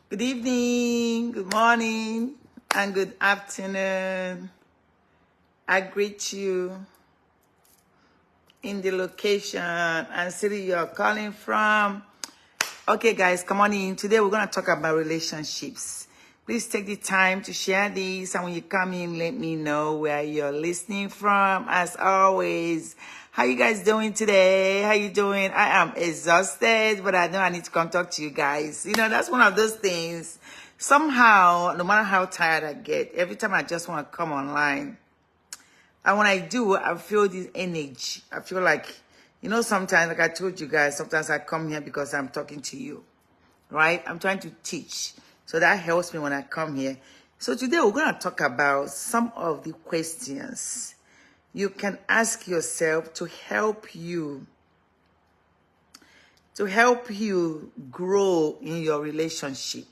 Good evening, good morning, and good afternoon. I greet you in the location and city you're calling from. Okay, guys, come on in. Today we're going to talk about relationships. Please take the time to share this, and when you come in, let me know where you're listening from. As always, how you guys doing today? How you doing? I am exhausted, but I know I need to come talk to you guys. You know, that's one of those things. Somehow, no matter how tired I get, every time I just want to come online, and when I do, I feel this energy. I feel like, you know, sometimes, like I told you guys, sometimes I come here because I'm talking to you, right? I'm trying to teach. So that helps me when I come here. So today we're going to talk about some of the questions you can ask yourself to help you grow in your relationship.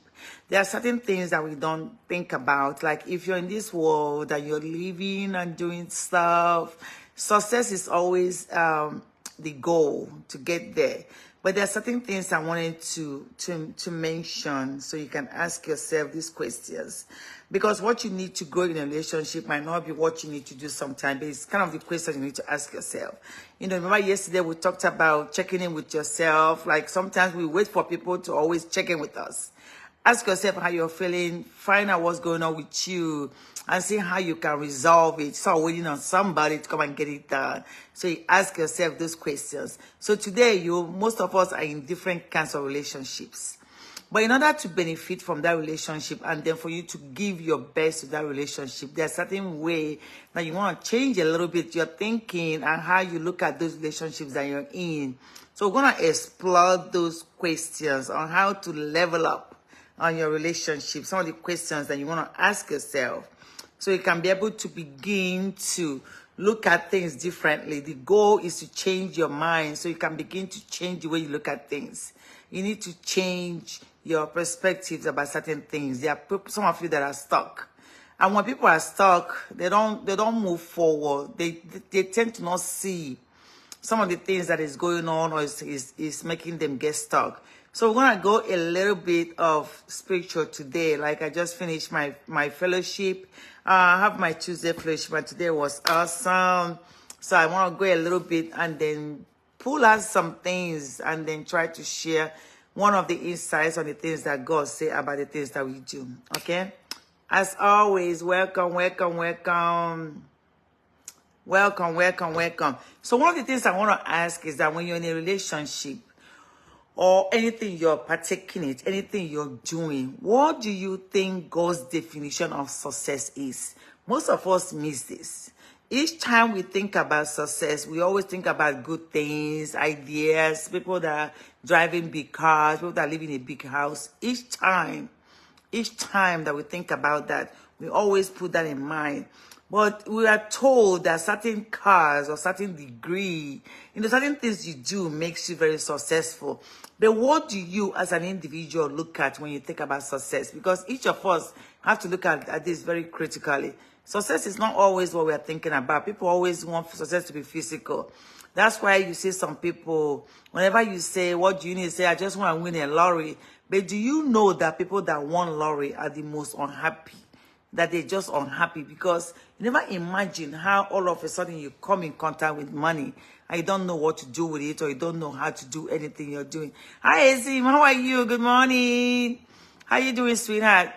There are certain things that we don't think about. Like if you're in this world and you're living and doing stuff, success is always the goal to get there. But there are certain things I wanted to mention so you can ask yourself these questions. Because what you need to grow in a relationship might not be what you need to do sometimes, but it's kind of the question you need to ask yourself. You know, remember yesterday we talked about checking in with yourself. Like sometimes we wait for people to always check in with us. Ask yourself how you're feeling, find out what's going on with you, and see how you can resolve it. Start waiting on somebody to come and get it done. So you ask yourself those questions. So today, most of us are in different kinds of relationships. But in order to benefit from that relationship and then for you to give your best to that relationship, there's a certain way that you want to change a little bit your thinking and how you look at those relationships that you're in. So we're going to explore those questions on how to level up on your relationship, some of the questions that you want to ask yourself so you can be able to begin to look at things differently. The goal is to change your mind so you can begin to change the way you look at things. You need to change your perspectives about certain things. There are some of you that are stuck. And when people are stuck, they don't move forward. They tend to not see some of the things that is going on or is making them get stuck. So we're going to go a little bit of spiritual today. Like I just finished my fellowship. I have my Tuesday fellowship, and today was awesome. So I want to go a little bit and then pull out some things and then try to share one of the insights on the things that God say about the things that we do. Okay? As always, welcome, welcome, welcome. Welcome, welcome, welcome. So one of the things I want to ask is that when you're in a relationship, or anything you're partaking in, anything you're doing, what do you think God's definition of success is? Most of us miss this. Each time we think about success, we always think about good things, ideas, people that are driving big cars, people that live in a big house. Each time that we think about that, we always put that in mind. But we are told that certain cars or certain degree, certain things you do makes you very successful. But what do you as an individual look at when you think about success? Because each of us have to look at this very critically. Success is not always what we are thinking about. People always want success to be physical. That's why you see some people, whenever you say, what do you need to say? I just want to win a lottery. But do you know that people that won lottery are the most unhappy? That they're just unhappy because you never imagine how all of a sudden you come in contact with money and you don't know what to do with it or you don't know how to do anything you're doing. Hi, Azim. How are you? Good morning. How you doing, sweetheart?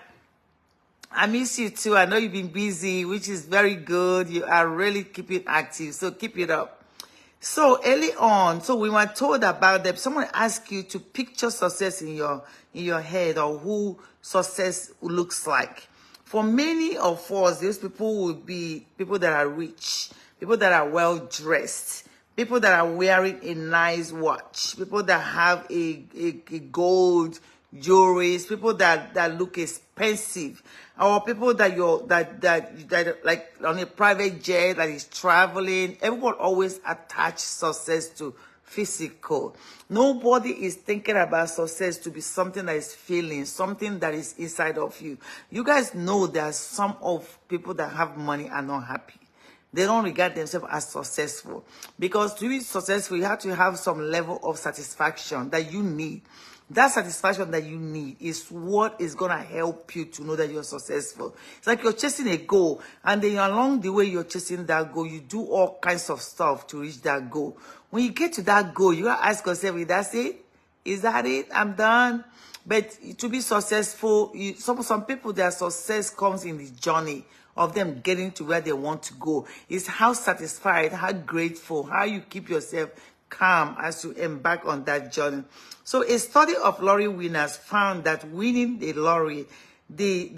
I miss you too. I know you've been busy, which is very good. You are really keeping active, so keep it up. So early on, so we were told about them. Someone asked you to picture success in your head or who success looks like. For many of us, those people will be people that are rich, people that are well-dressed, people that are wearing a nice watch, people that have a gold jewelry, people that look expensive, or people that like on a private jet that is traveling. Everyone always attach success to physical. Nobody is thinking about success to be something that is feeling, something that is inside of you. You guys know there are some of people that have money are not happy. They don't regard themselves as successful. Because to be successful, you have to have some level of satisfaction that you need. That satisfaction that you need is what is going to help you to know that you're successful. It's like you're chasing a goal, and then along the way you're chasing that goal, you do all kinds of stuff to reach that goal. When you get to that goal, you gotta ask yourself, that's it? Is that it? I'm done. But to be successful, some people, their success comes in the journey of them getting to where they want to go. It's how satisfied, how grateful, how you keep yourself calm as you embark on that journey. So a study of lottery winners found that winning the lottery, the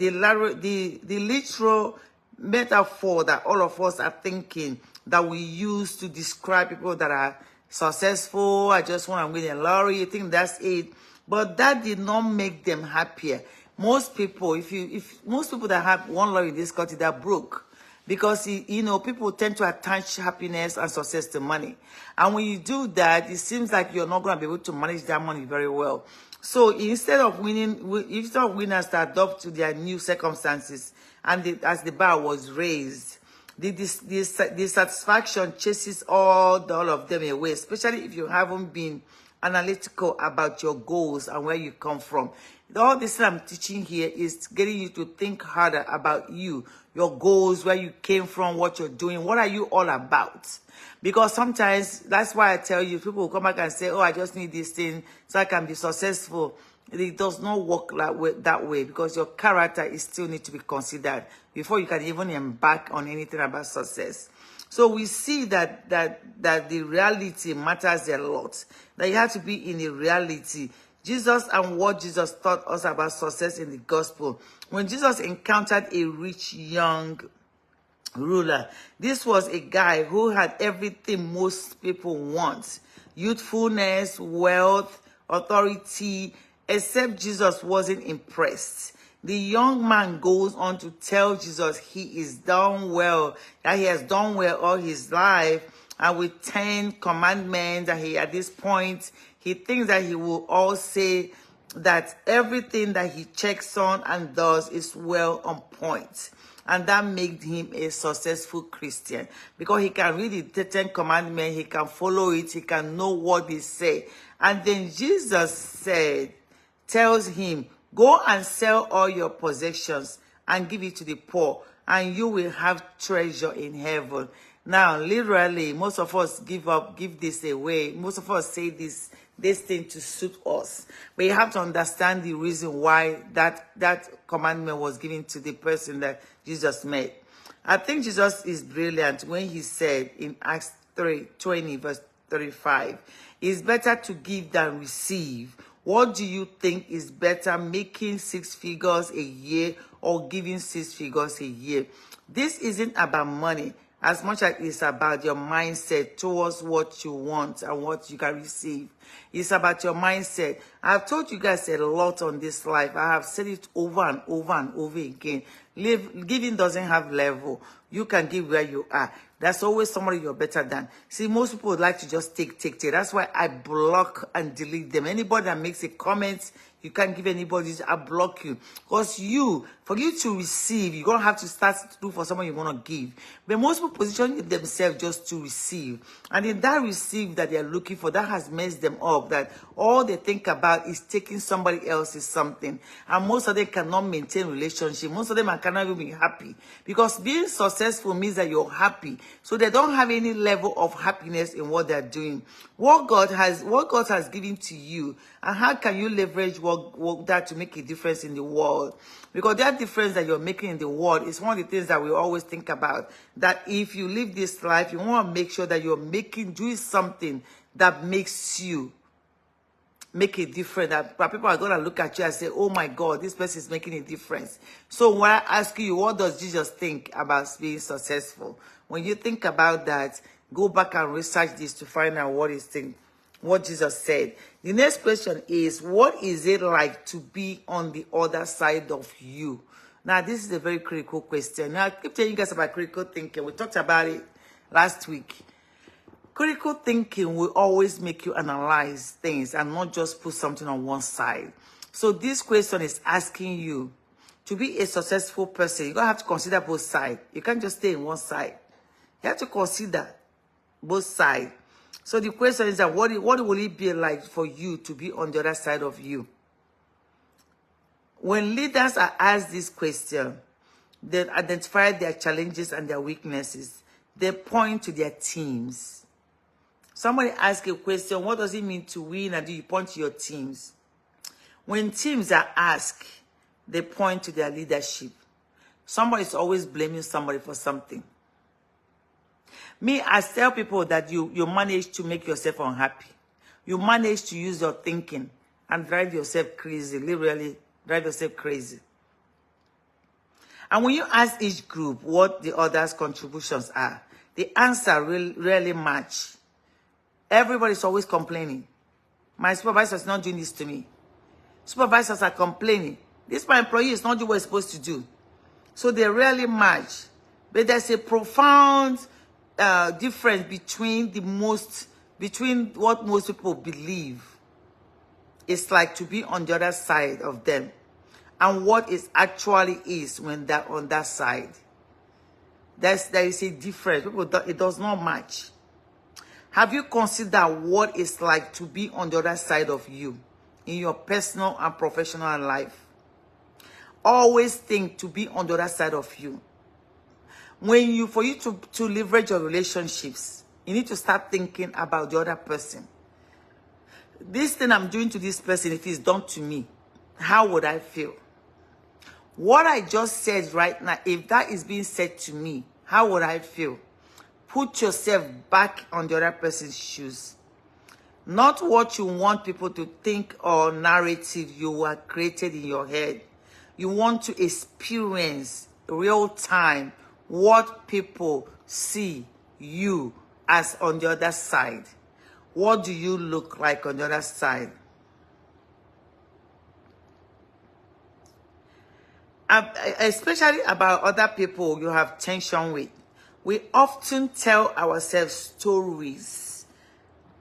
literal metaphor that all of us are thinking that we use to describe people that are successful, I just want to win a lottery, you think that's it. But that did not make them happier. Most people, if most people that have one lottery in this country, they're broke. Because, people tend to attach happiness and success to money. And when you do that, it seems like you're not going to be able to manage that money very well. So instead of winners to adapt to their new circumstances, and as the bar was raised, the satisfaction chases all of them away, especially if you haven't been analytical about your goals and where you come from. All this I'm teaching here is getting you to think harder about you, your goals, where you came from, what you're doing, what are you all about? Because sometimes, that's why I tell you, people will come back and say, oh, I just need this thing so I can be successful. It does not work that way, because your character is still need to be considered before you can even embark on anything about success. So we see that the reality matters a lot. That you have to be in the reality. Jesus and what Jesus taught us about success in the gospel. When Jesus encountered a rich young ruler, this was a guy who had everything most people want. Youthfulness, wealth, authority, except Jesus wasn't impressed. The young man goes on to tell Jesus he is done well, that he has done well all his life, and with 10 commandments, that at this point, he thinks that he will all say that everything that he checks on and does is well on point. And that made him a successful Christian, because he can read the 10 commandments, he can follow it, he can know what they say. And then Jesus tells him, go and sell all your possessions and give it to the poor, and you will have treasure in heaven. Now, literally, most of us give this away. Most of us say this thing to suit us. But you have to understand the reason why that commandment was given to the person that Jesus met. I think Jesus is brilliant when he said in Acts 3:20, verse 35, it's better to give than receive. What do you think is better, making 6 figures a year or giving 6 figures a year? This isn't about money as much as it's about your mindset towards what you want and what you can receive. It's about your mindset. I've told you guys a lot on this life. I have said it over and over and over again. Giving doesn't have level. You can give where you are. There's always somebody you're better than. See, most people would like to just take. That's why I block and delete them. Anybody that makes a comment, you can't give anybody, I block you. Because for you to receive, you're going to have to start to do for someone you want to give. But most people position themselves just to receive. And in that receive that they're looking for, that has messed them up. That all they think about is taking somebody else's something. And most of them cannot maintain relationship. Most of them cannot even be happy. Because being successful means that you're happy. So they don't have any level of happiness in what they're doing. What God has given to you, and how can you leverage that to make a difference in the world? Because that difference that you're making in the world is one of the things that we always think about. That if you live this life, you want to make sure that you're doing something that makes you make a difference. That people are going to look at you and say, oh my God, this person is making a difference. So when I ask you, what does Jesus think about being successful? When you think about that, go back and research this to find out what Jesus said. The next question is, what is it like to be on the other side of you? Now, this is a very critical question. Now, I keep telling you guys about critical thinking. We talked about it last week. Critical thinking will always make you analyze things and not just put something on one side. So this question is asking you, to be a successful person, you're going to have to consider both sides. You can't just stay in one side. You have to consider both sides. So the question is that what will it be like for you to be on the other side of you? When leaders are asked this question, they identify their challenges and their weaknesses. They point to their teams. Somebody asks a question, what does it mean to win? And do you point to your teams? When teams are asked, they point to their leadership. Somebody is always blaming somebody for something. Me, I tell people that you manage to make yourself unhappy. You manage to use your thinking and drive yourself crazy, literally drive yourself crazy. And when you ask each group what the others' contributions are, the answer rarely match. Everybody's always complaining. My supervisor is not doing this to me. Supervisors are complaining. This my employee is not doing what he's supposed to do. So they rarely match. But there's a profound difference between what most people believe it's like to be on the other side of them and what it actually is when they're on that side. There is a difference. It does not match. Have you considered what it's like to be on the other side of you in your personal and professional life? Always think to be on the other side of you. For you to leverage your relationships, you need to start thinking about the other person. This thing I'm doing to this person, if it's done to me, how would I feel? What I just said right now, if that is being said to me, how would I feel? Put yourself back on the other person's shoes. Not what you want people to think or narrative you are created in your head. You want to experience real time what people see you as on the other side. What do you look like on the other side? Especially about other people you have tension with. We often tell ourselves stories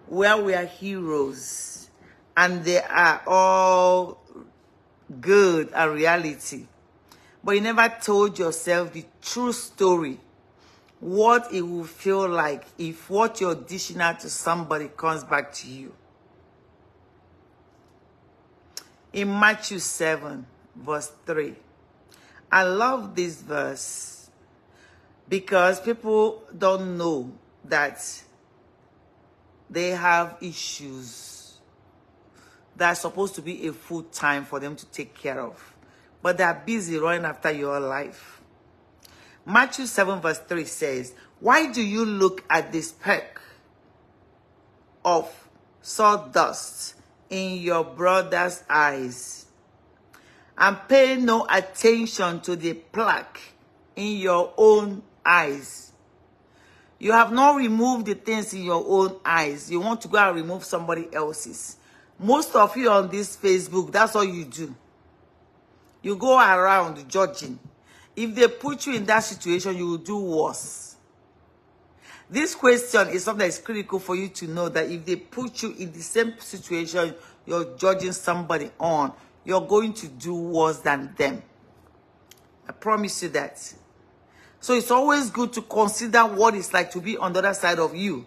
where we are heroes and they are all good and reality. But you never told yourself the true story. What it will feel like if what you're dishing out to somebody comes back to you. In Matthew 7, verse 3. I love this verse because people don't know that they have issues that are supposed to be a full time for them to take care of. But they're busy running after your life. Matthew 7 verse 3 says, why do you look at the speck of sawdust in your brother's eyes and pay no attention to the plaque in your own eyes? You have not removed the things in your own eyes. You want to go and remove somebody else's. Most of you on this Facebook, that's all you do. You go around judging. If they put you in that situation, you will do worse. This question is something that is critical for you to know that if they put you in the same situation you're judging somebody on, you're going to do worse than them. I promise you that. So it's always good to consider what it's like to be on the other side of you.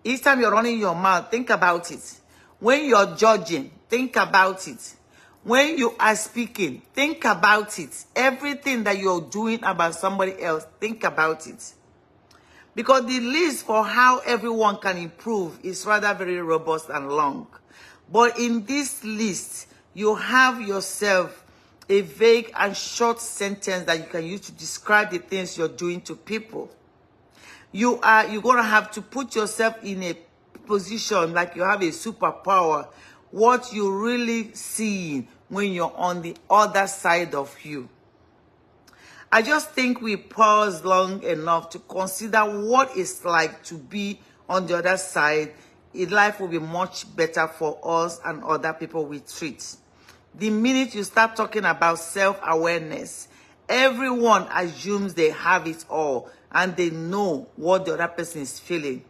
Each time you're running your mouth, think about it. When you're judging, think about it. When you are speaking, think about it. Everything that you're doing about somebody else, think about it. Because the list for how everyone can improve is rather very robust and long. But in this list, you have yourself a vague and short sentence that you can use to describe the things you're doing to people. You're going to have to put yourself in a position like you have a superpower. What you really see when you're on the other side of you. I just think we pause long enough to consider what it's like to be on the other side. Life will be much better for us and other people we treat. The minute you start talking about self-awareness, everyone assumes they have it all and they know what the other person is feeling,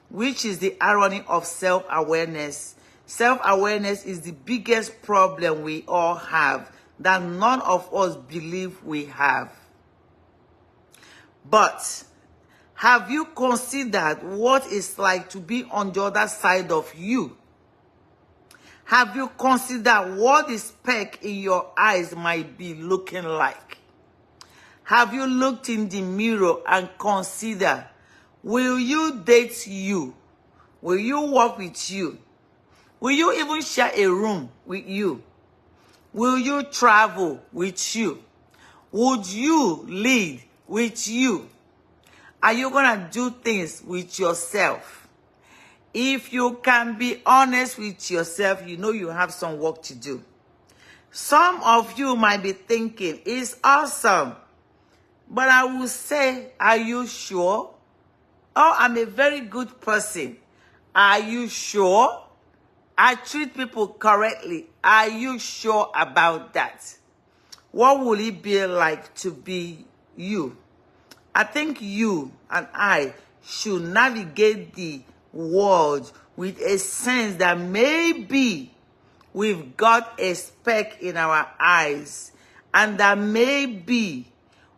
which is the irony of self-awareness. Self-awareness is the biggest problem we all have that none of us believe we have. But Have you considered what it's like to be on the other side of you? Have you considered what the speck in your eyes might be looking like? Have you looked in the mirror and considered, will you date you? Will you walk with you? Will you even share a room with you? Will you travel with you? Would you lead with you? Are you going to do things with yourself? If you can be honest with yourself, you know you have some work to do. Some of you might be thinking, it's awesome. But I will say, are you sure? Oh, I'm a very good person. Are you sure? I treat people correctly. Are you sure about that? What will it be like to be you? I think you and I should navigate the world with a sense that maybe we've got a speck in our eyes, and that maybe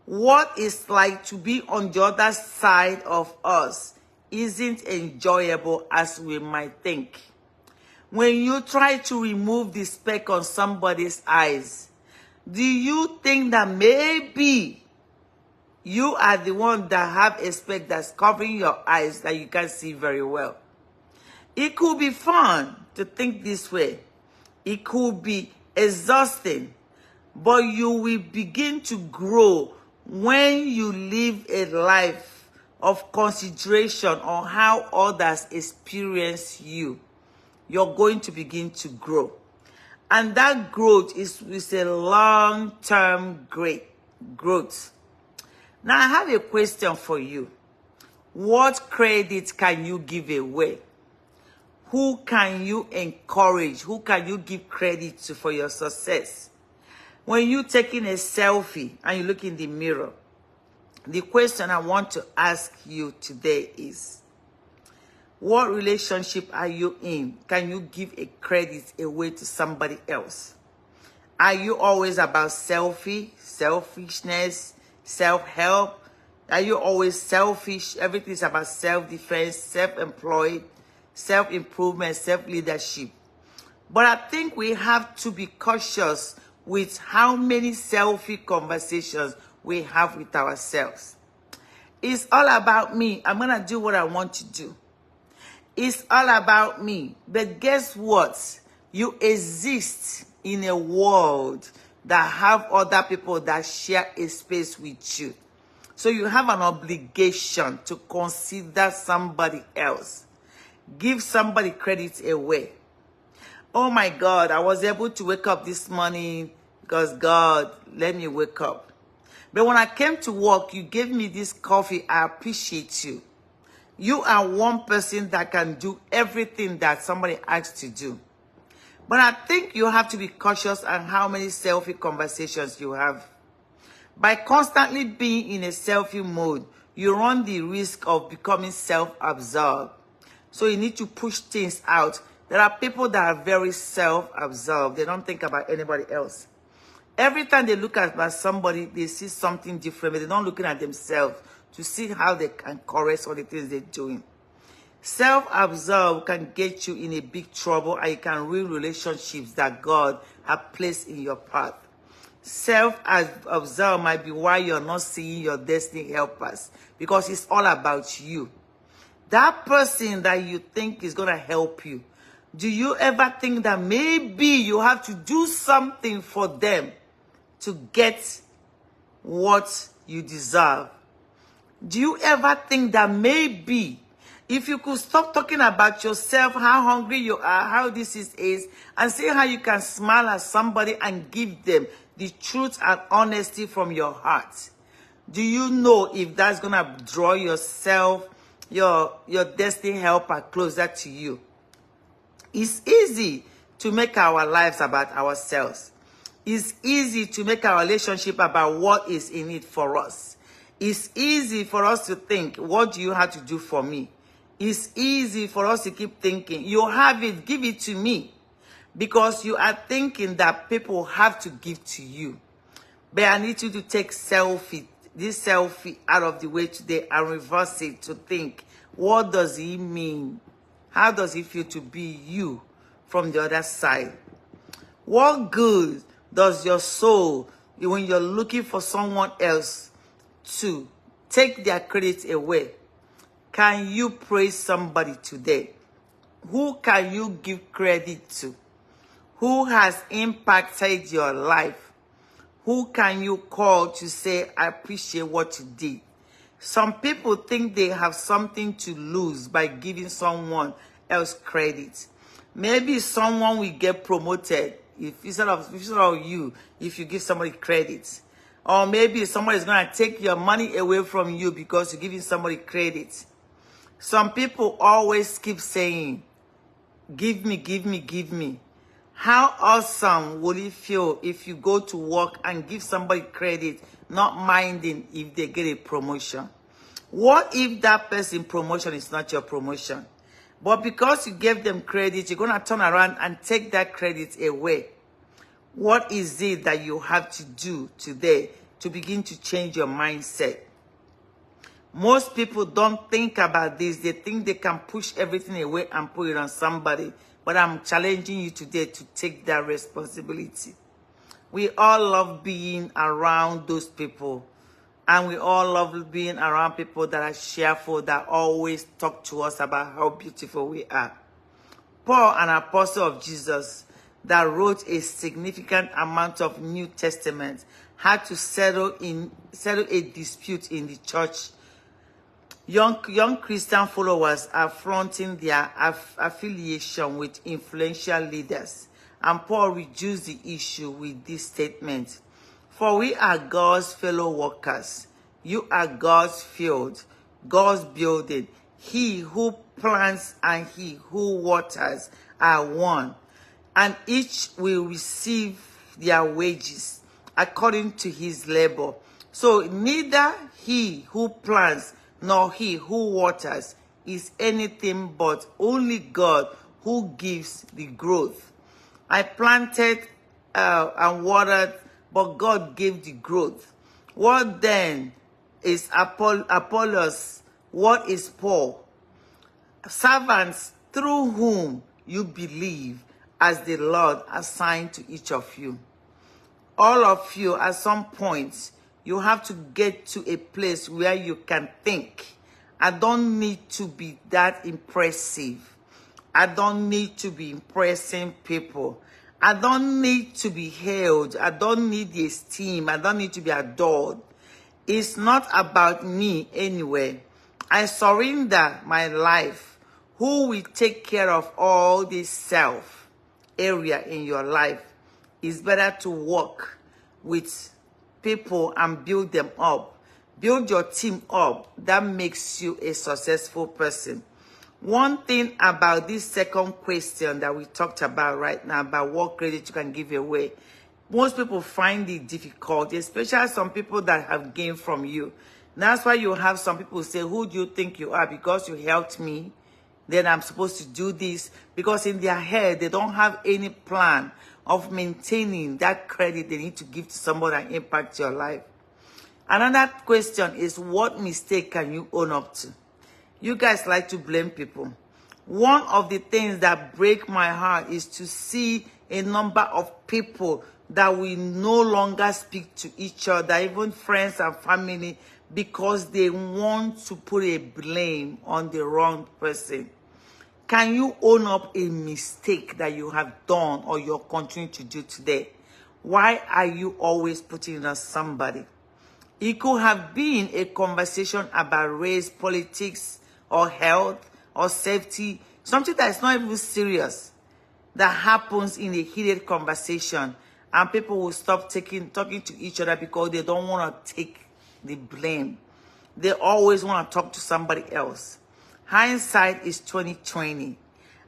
what it's like to be on the other side of us isn't enjoyable as we might think. When you try to remove the speck on somebody's eyes, do you think that maybe you are the one that have a speck that's covering your eyes that you can't see very well? It could be fun to think this way. It could be exhausting, but you will begin to grow when you live a life of consideration on how others experience you. You're going to begin to grow. And that growth is a long-term growth. Now, I have a question for you. What credit can you give away? Who can you encourage? Who can you give credit to for your success? When you're taking a selfie and you look in the mirror, the question I want to ask you today is, what relationship are you in? Can you give a credit away to somebody else? Are you always about selfishness, self-help? Are you always selfish? Everything is about self-defense, self-employed, self-improvement, self-leadership. But I think we have to be cautious with how many selfie conversations we have with ourselves. It's all about me. I'm going to do what I want to do. It's all about me. But guess what? You exist in a world that have other people that share a space with you. So you have an obligation to consider somebody else. Give somebody credit away. Oh my God, I was able to wake up this morning because God let me wake up. But when I came to work, you gave me this coffee. I appreciate you. You are one person that can do everything that somebody asks to do. But I think you have to be cautious on how many selfie conversations you have. By constantly being in a selfie mode, you run the risk of becoming self-absorbed. So you need to push things out. There are people that are very self-absorbed. They don't think about anybody else. Every time they look at somebody, they see something different, but they're not looking at themselves to see how they can correct all the things they're doing. Self-absorbed can get you in a big trouble, and you can ruin relationships that God has placed in your path. Self-absorbed might be why you're not seeing your destiny helpers, because it's all about you. That person that you think is going to help you, do you ever think that maybe you have to do something for them to get what you deserve? Do you ever think that maybe if you could stop talking about yourself, how hungry you are, how this is, and see how you can smile at somebody and give them the truth and honesty from your heart? Do you know if that's going to draw yourself, your destiny helper closer to you? It's easy to make our lives about ourselves. It's easy to make our relationship about what is in it for us. It's easy for us to think, what do you have to do for me? It's easy for us to keep thinking, you have it, give it to me. Because you are thinking that people have to give to you. But I need you to take selfie this selfie out of the way today and reverse it to think, what does he mean? How does it feel to be you from the other side? What good does your soul, when you're looking for someone else to take their credit away? Can you praise somebody today? Who can you give credit to? Who has impacted your life? Who can you call to say, I appreciate what you did? Some people think they have something to lose by giving someone else credit. Maybe someone will get promoted if instead of you, if you give somebody credit. Or maybe somebody is going to take your money away from you because you're giving somebody credit. Some people always keep saying, give me, give me, give me. How awesome would it feel if you go to work and give somebody credit, not minding if they get a promotion? What if that person promotion is not your promotion? But because you gave them credit, you're going to turn around and take that credit away. What is it that you have to do today to begin to change your mindset? Most people don't think about this. They think they can push everything away and put it on somebody. But I'm challenging you today to take that responsibility. We all love being around those people. And we all love being around people that are cheerful, that always talk to us about how beautiful we are. Paul, an apostle of Jesus, that wrote a significant amount of New Testament, had to settle a dispute in the church. Young Christian followers are flaunting their affiliation with influential leaders. And Paul reduced the issue with this statement. For we are God's fellow workers. You are God's field, God's building. He who plants and he who waters are one. And each will receive their wages according to his labor. So neither he who plants nor he who waters is anything but only God who gives the growth. I planted and watered, but God gave the growth. What then is Apollos? What is Paul? Servants through whom you believe as the Lord assigned to each of you. All of you, at some point, you have to get to a place where you can think. I don't need to be that impressive. I don't need to be impressing people. I don't need to be hailed. I don't need the esteem. I don't need to be adored. It's not about me anyway. I surrender my life. Who will take care of all this self area in your life? It's better to work with people and build them up. Build your team up. That makes you a successful person. One thing about this second question that we talked about right now, about what credit you can give away, most people find it difficult, especially some people that have gained from you. That's why you have some people say, who do you think you are? Because you helped me, then I'm supposed to do this. Because in their head, they don't have any plan of maintaining that credit they need to give to somebody that impacts your life. Another question is, what mistake can you own up to? You guys like to blame people. One of the things that break my heart is to see a number of people that we no longer speak to each other, even friends and family, because they want to put a blame on the wrong person. Can you own up a mistake that you have done or you're continuing to do today? Why are you always putting it on somebody? It could have been a conversation about race, politics, or health, or safety, something that is not even serious, that happens in a heated conversation, and people will stop talking to each other because they don't want to take the blame. They always want to talk to somebody else. Hindsight is 20/20.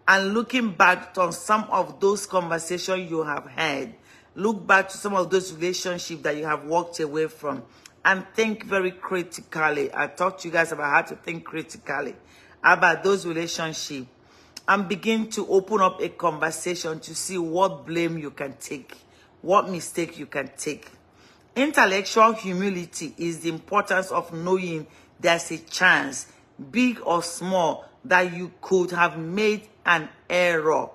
And looking back on some of those conversations you have had, look back to some of those relationships that you have walked away from, and think very critically. I talked to you guys about how to think critically about those relationships, and begin to open up a conversation to see what blame you can take, what mistake you can take. Intellectual humility is the importance of knowing there's a chance, big or small, that you could have made an error.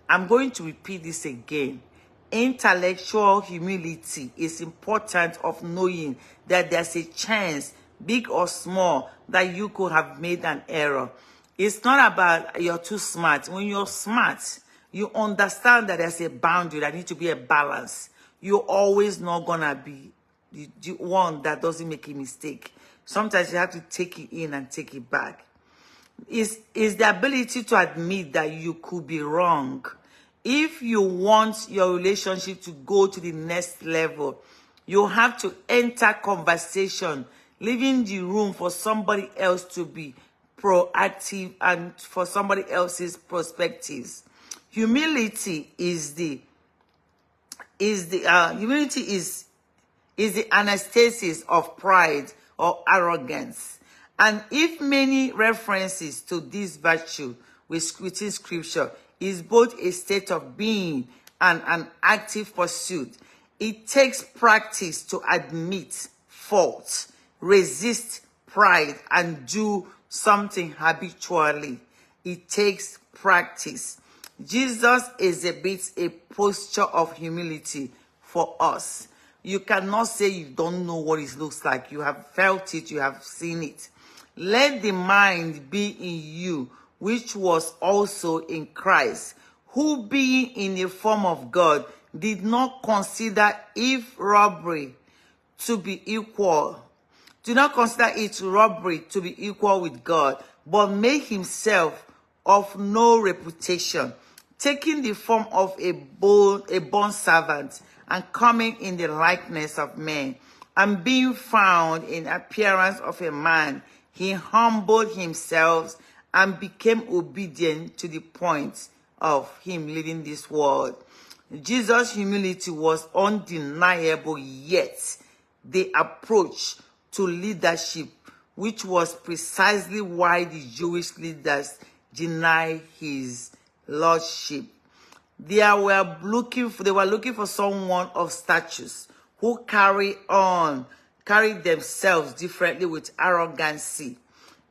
I'm going to repeat this again. Intellectual humility is important of knowing that there's a chance, big or small, that you could have made an error. It's not about you're too smart. When you're smart, you understand that there's a boundary, there needs to be a balance. You're always not gonna be the one that doesn't make a mistake. Sometimes you have to take it in and take it back. Is the ability to admit that you could be wrong. If you want your relationship to go to the next level, you have to enter conversation, leaving the room for somebody else to be proactive and for somebody else's perspectives. Humility is the anastasis of pride or arrogance. And if many references to this virtue within scripture is both a state of being and an active pursuit, it takes practice to admit fault, resist pride, and do something habitually. It takes practice. Jesus exhibits a posture of humility for us. You cannot say you don't know what it looks like. You have felt it, you have seen it. Let the mind be in you, which was also in Christ, who being in the form of God, did not consider it robbery to be equal. Do not consider it robbery to be equal with God, but made himself of no reputation, taking the form of a bond servant, and coming in the likeness of men, and being found in appearance of a man, he humbled himself and became obedient to the point of him leaving this world. Jesus' humility was undeniable, yet the approach to leadership, which was precisely why the Jewish leaders denied his lordship. They were looking for someone of status who carried themselves differently with arrogancy.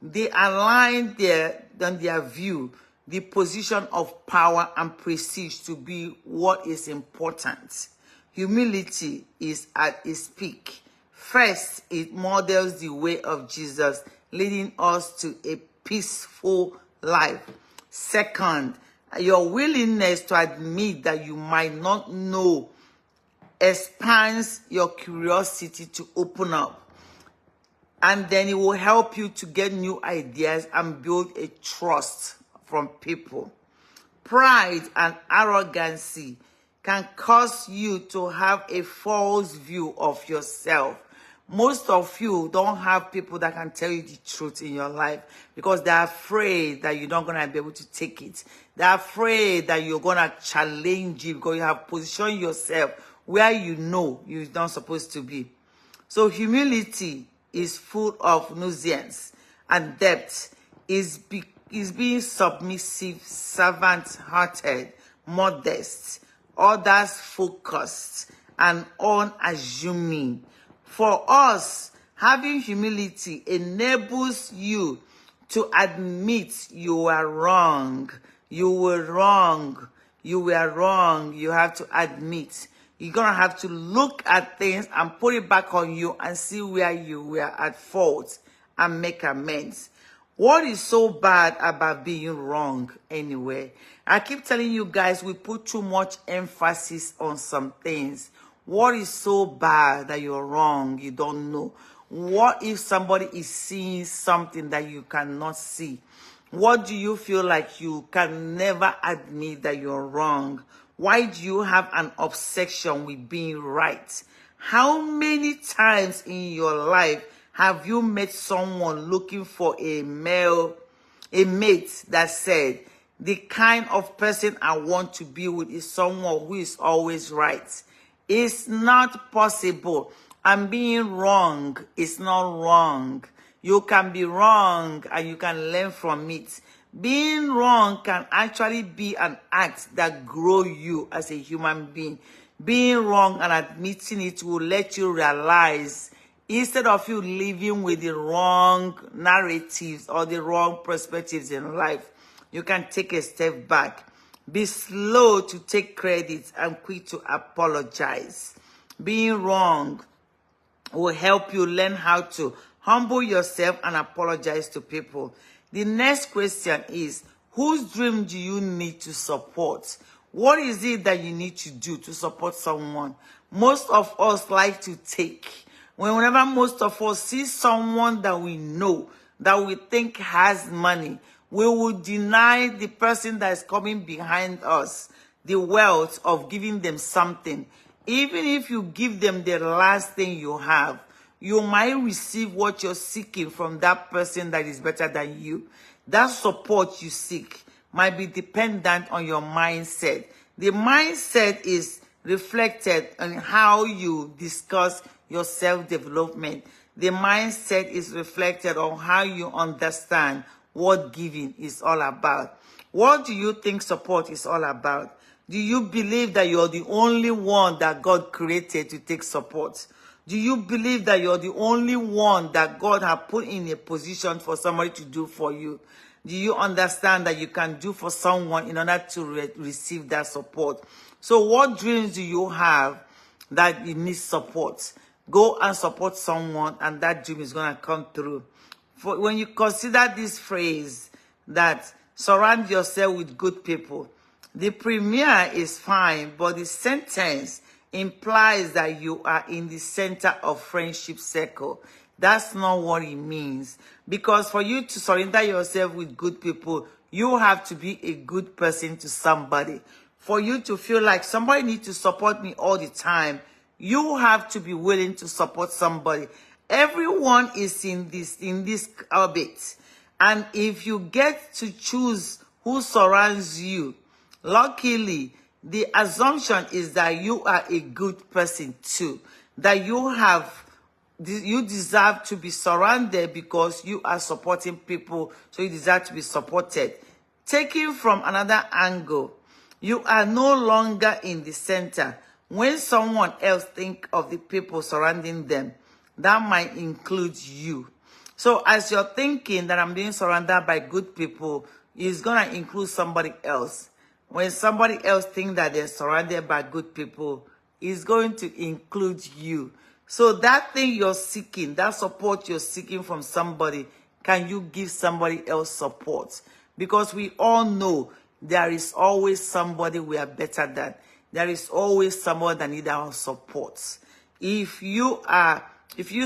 They aligned their view, the position of power and prestige to be what is important. Humility is at its peak. First, it models the way of Jesus, leading us to a peaceful life. Second, your willingness to admit that you might not know expands your curiosity to open up. And then it will help you to get new ideas and build a trust from people. Pride and arrogancy can cause you to have a false view of yourself. Most of you don't have people that can tell you the truth in your life because they're afraid that you're not going to be able to take it. They're afraid that you're going to challenge it because you have positioned yourself where you know you're not supposed to be. So humility is full of nuisance and depth, is being submissive, servant-hearted, modest, others-focused, and unassuming. For us, having humility enables you to admit you are wrong. You were wrong. You were wrong. You have to admit. You're going to have to look at things and put it back on you and see where you were at fault and make amends. What is so bad about being wrong anyway? I keep telling you guys, we put too much emphasis on some things. What is so bad that you're wrong? You don't know. What if somebody is seeing something that you cannot see? What do you feel like you can never admit that you're wrong? Why do you have an obsession with being right? How many times in your life have you met someone looking for a mate that said, the kind of person I want to be with is someone who is always right? It's not possible. And being wrong is not wrong. You can be wrong and you can learn from it. Being wrong can actually be an act that grows you as a human being. Being wrong and admitting it will let you realize, instead of you living with the wrong narratives or the wrong perspectives in life, you can take a step back. Be slow to take credit and quick to apologize. Being wrong will help you learn how to humble yourself and apologize to people. The next question is, whose dream do you need to support? What is it that you need to do to support someone? Most of us like to take. Whenever most of us see someone that we know, that we think has money, we will deny the person that is coming behind us the wealth of giving them something. Even if you give them the last thing you have, you might receive what you're seeking from that person that is better than you. That support you seek might be dependent on your mindset. The mindset is reflected on how you discuss your self-development. The mindset is reflected on how you understand what giving is all about. What do you think support is all about? Do you believe that you're the only one that God created to take support? Do you believe that you're the only one that God has put in a position for somebody to do for you? Do you understand that you can do for someone in order to receive that support? So what dreams do you have that you need support? Go and support someone and that dream is going to come through. For when you consider this phrase that surround yourself with good people, the premiere is fine, but the sentence implies that you are in the center of friendship circle. That's not what it means. Because for you to surrender yourself with good people, you have to be a good person to somebody. For you to feel like somebody needs to support me all the time, you have to be willing to support somebody. Everyone is in this orbit. And if you get to choose who surrounds you, luckily, the assumption is that you are a good person too. That you deserve to be surrounded because you are supporting people, so you deserve to be supported. Taking from another angle, you are no longer in the center. When someone else think of the people surrounding them, that might include you. So as you're thinking that I'm being surrounded by good people, it's going to include somebody else. When somebody else thinks that they're surrounded by good people, it's going to include you. So that thing you're seeking, that support you're seeking from somebody, can you give somebody else support? Because we all know there is always somebody we are better than. There is always someone that needs our support. If you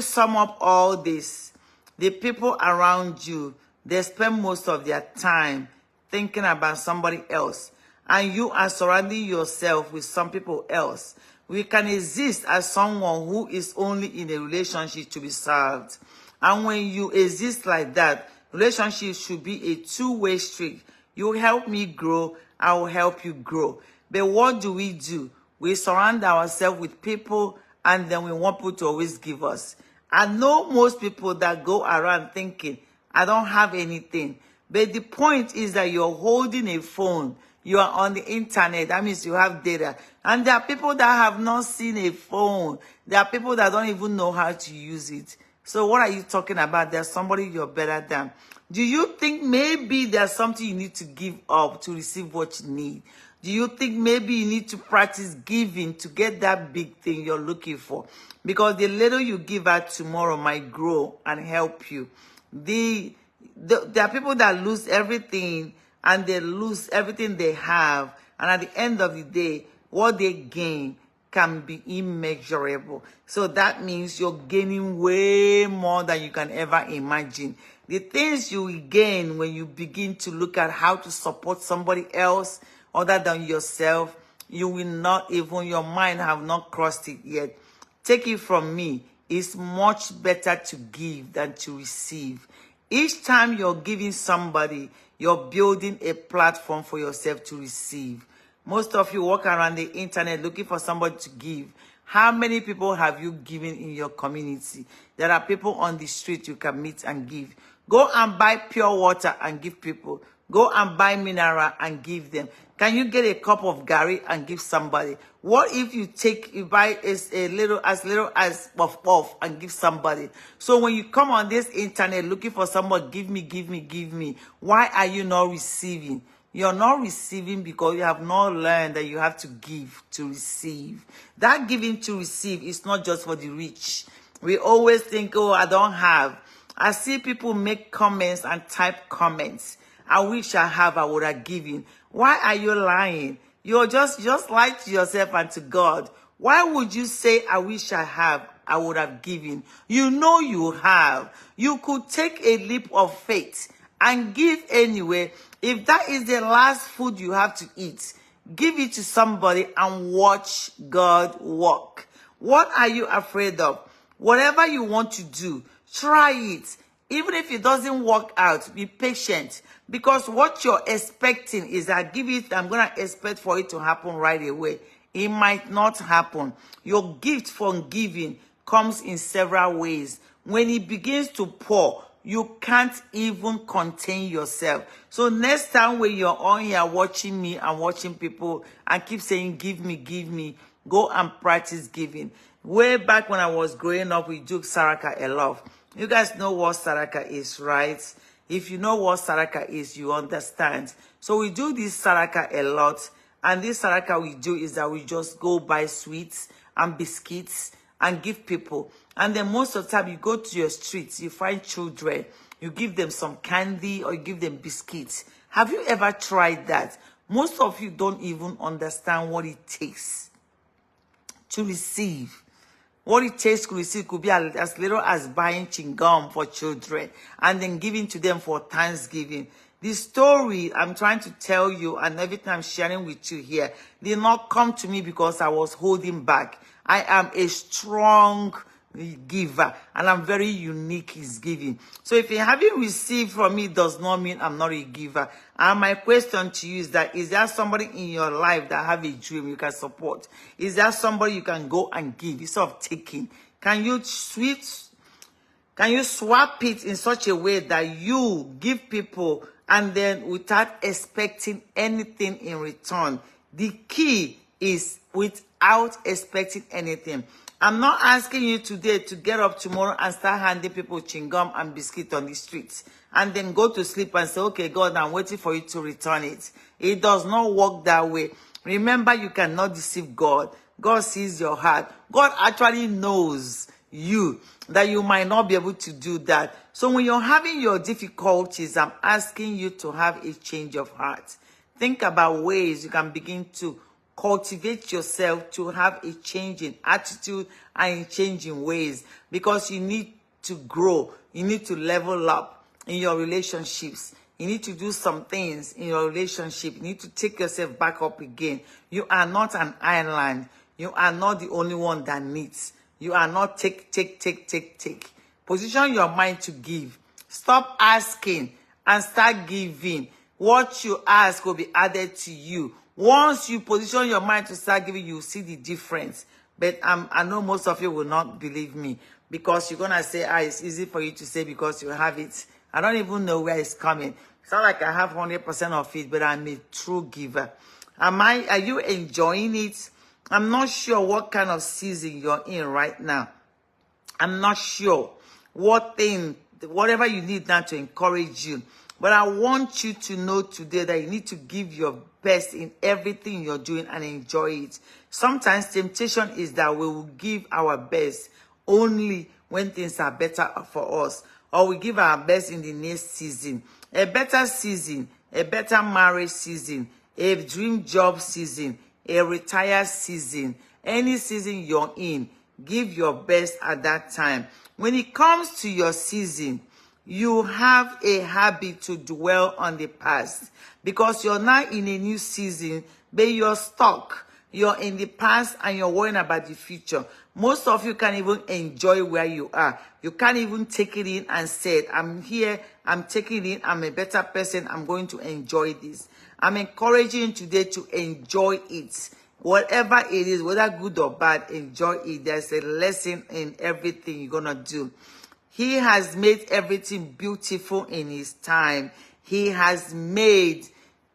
sum up all this, the people around you, they spend most of their time thinking about somebody else. And you are surrounding yourself with some people else. We can exist as someone who is only in a relationship to be served. And when you exist like that, relationship should be a two-way street. You help me grow, I will help you grow. But what do? We surround ourselves with people and then we want people to always give us. I know most people that go around thinking, I don't have anything. But the point is that you're holding a phone. You are on the internet. That means you have data. And there are people that have not seen a phone. There are people that don't even know how to use it. So what are you talking about? There's somebody you're better than. Do you think maybe there's something you need to give up to receive what you need? Do you think maybe you need to practice giving to get that big thing you're looking for? Because the little you give out tomorrow might grow and help you. There are people that lose everything and they lose everything they have. And at the end of the day, what they gain can be immeasurable. So that means you're gaining way more than you can ever imagine. The things you will gain when you begin to look at how to support somebody else other than yourself, you will not even, your mind have not crossed it yet. Take it from me. It's much better to give than to receive. Each time you're giving somebody, you're building a platform for yourself to receive. Most of you walk around the internet looking for somebody to give. How many people have you given in your community? There are people on the street you can meet and give. Go and buy pure water and give people. Go and buy mineral and give them. Can you get a cup of gari and give somebody? What if you buy a little as puff and give somebody? So when you come on this internet looking for someone, give me, give me, give me. Why are you not receiving? You're not receiving because you have not learned that you have to give to receive. That giving to receive is not just for the rich. We always think, oh, I don't have. I see people make comments and type comments. I wish I have, I would have given. Why are you lying? You're just lie to yourself and to God. Why would you say, I wish I have, I would have given? You know you have. You could take a leap of faith and give anyway. If that is the last food you have to eat, give it to somebody and watch God work. What are you afraid of? Whatever you want to do, try it. Even if it doesn't work out, be patient. Because what you're expecting is that I'm going to expect for it to happen right away. It might not happen. Your gift from giving comes in several ways. When it begins to pour, you can't even contain yourself. So next time when you're on here watching me and watching people and keep saying, give me, go and practice giving. Way back when I was growing up, we do Saraka a lot. You guys know what Saraka is, right? If you know what Saraka is, you understand. So we do this Saraka a lot. And this Saraka we do is that we just go buy sweets and biscuits and give people. And then most of the time you go to your streets, you find children, you give them some candy or you give them biscuits. Have you ever tried that? Most of you don't even understand what it takes to receive. What it takes to receive could be as little as buying chewing gum for children and then giving to them for Thanksgiving. The story I'm trying to tell you and everything I'm sharing with you here did not come to me because I was holding back. I am a strong giver and I'm very unique in giving. So if you haven't received from me, does not mean I'm not a giver. And my question to you is that, is there somebody in your life that have a dream you can support? Is there somebody you can go and give instead of taking? Can you swap it in such a way that you give people and then without expecting anything in return? The key is without expecting anything. I'm not asking you today to get up tomorrow and start handing people chewing gum and biscuit on the streets and then go to sleep and say, okay, God, I'm waiting for you to return it. It does not work that way. Remember, you cannot deceive God. God sees your heart. God actually knows you, that you might not be able to do that. So when you're having your difficulties, I'm asking you to have a change of heart. Think about ways you can begin to cultivate yourself to have a change in attitude and a change in ways, because you need to grow. You need to level up in your relationships. You need to do some things in your relationship. You need to take yourself back up again. You are not an island. You are not the only one that needs. You are not take. Position your mind to give. Stop asking and start giving. What you ask will be added to you. Once you position your mind to start giving, you see the difference. But I know most of you will not believe me because you're going to say, it's easy for you to say because you have it. I don't even know where it's coming. It's not like I have 100% of it, but I'm a true giver. Are you enjoying it? I'm not sure what kind of season you're in right now. I'm not sure whatever you need now to encourage you. But I want you to know today that you need to give your best in everything you're doing and enjoy it. Sometimes temptation is that we will give our best only when things are better for us, or we give our best in the next season. A better season, a better marriage season, a dream job season, a retired season, any season you're in, give your best at that time. When it comes to your season, you have a habit to dwell on the past because you're now in a new season, but you're stuck. You're in the past and you're worrying about the future. Most of you can't even enjoy where you are. You can't even take it in and say, I'm here, I'm taking it in, I'm a better person, I'm going to enjoy this. I'm encouraging you today to enjoy it. Whatever it is, whether good or bad, enjoy it. There's a lesson in everything you're going to do. He has made everything beautiful in his time. He has made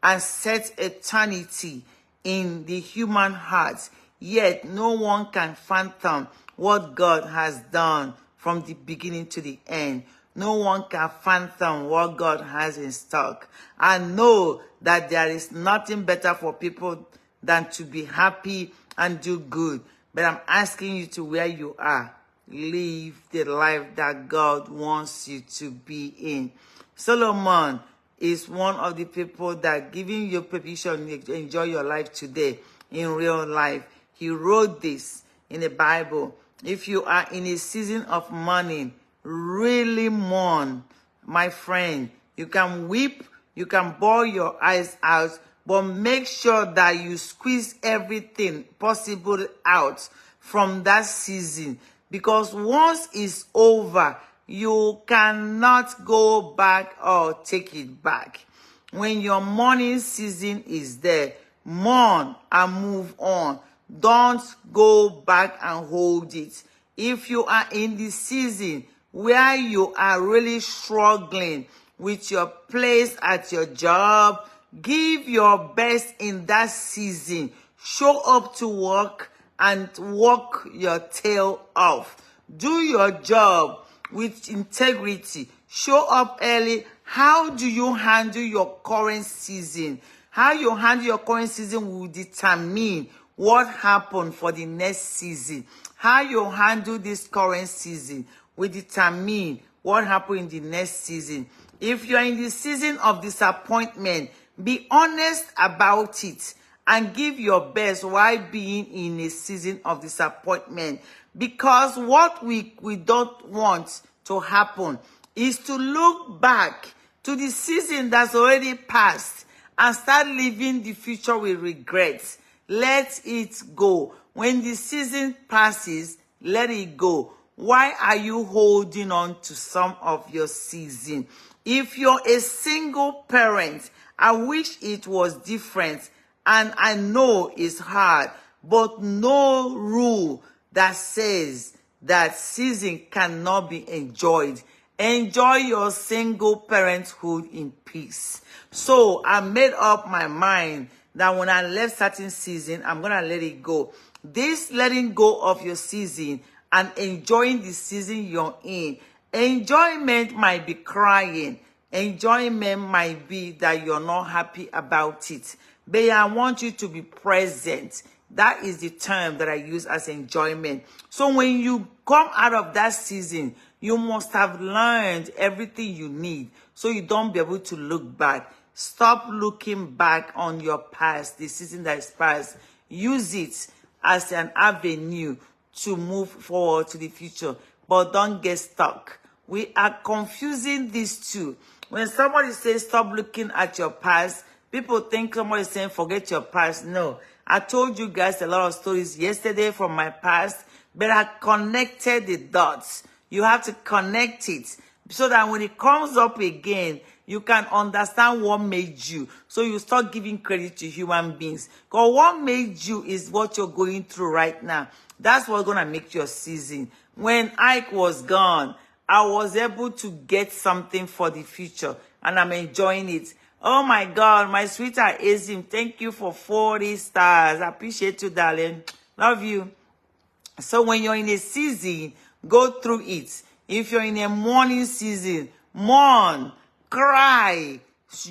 and set eternity in the human heart. Yet no one can fathom what God has done from the beginning to the end. No one can fathom what God has in stock. I know that there is nothing better for people than to be happy and do good. But I'm asking you to where you are, live the life that God wants you to be in. Solomon is one of the people that giving you permission to enjoy your life today in real life. He wrote this in the Bible. If you are in a season of mourning, really mourn, my friend. You can weep, you can bawl your eyes out, but make sure that you squeeze everything possible out from that season. Because once it's over, you cannot go back or take it back. When your mourning season is there, mourn and move on. Don't go back and hold it. If you are in the season where you are really struggling with your place at your job, give your best in that season. Show up to work and work your tail off. Do your job with integrity. Show up early. How do you handle your current season? How you handle your current season will determine what happened for the next season. How you handle this current season will determine what happened in the next season. If you're in the season of disappointment, be honest about it and give your best while being in a season of disappointment. Because what we don't want to happen is to look back to the season that's already passed and start living the future with regrets. Let it go. When the season passes, let it go. Why are you holding on to some of your season? If you're a single parent, I wish it was different. And I know it's hard, but no rule that says that season cannot be enjoyed. Enjoy your single parenthood in peace. So I made up my mind that when I left certain season, I'm going to let it go. This letting go of your season and enjoying the season you're in. Enjoyment might be crying. Enjoyment might be that you're not happy about it. But I want you to be present. That is the term that I use as enjoyment. So when you come out of that season, you must have learned everything you need so you don't be able to look back. Stop looking back on your past, the season that is past. Use it as an avenue to move forward to the future, but don't get stuck. We are confusing these two. When somebody says stop looking at your past, people think somebody is saying forget your past. No, I told you guys a lot of stories yesterday from my past, but I connected the dots. You have to connect it so that when it comes up again, you can understand what made you. So you start giving credit to human beings. Because what made you is what you're going through right now. That's what's going to make your season. When Ike was gone, I was able to get something for the future. And I'm enjoying it. Oh my God, my sweetheart Azim, thank you for 40 stars. I appreciate you, darling. Love you. So when you're in a season, go through it. If you're in a mourning season, mourn, cry,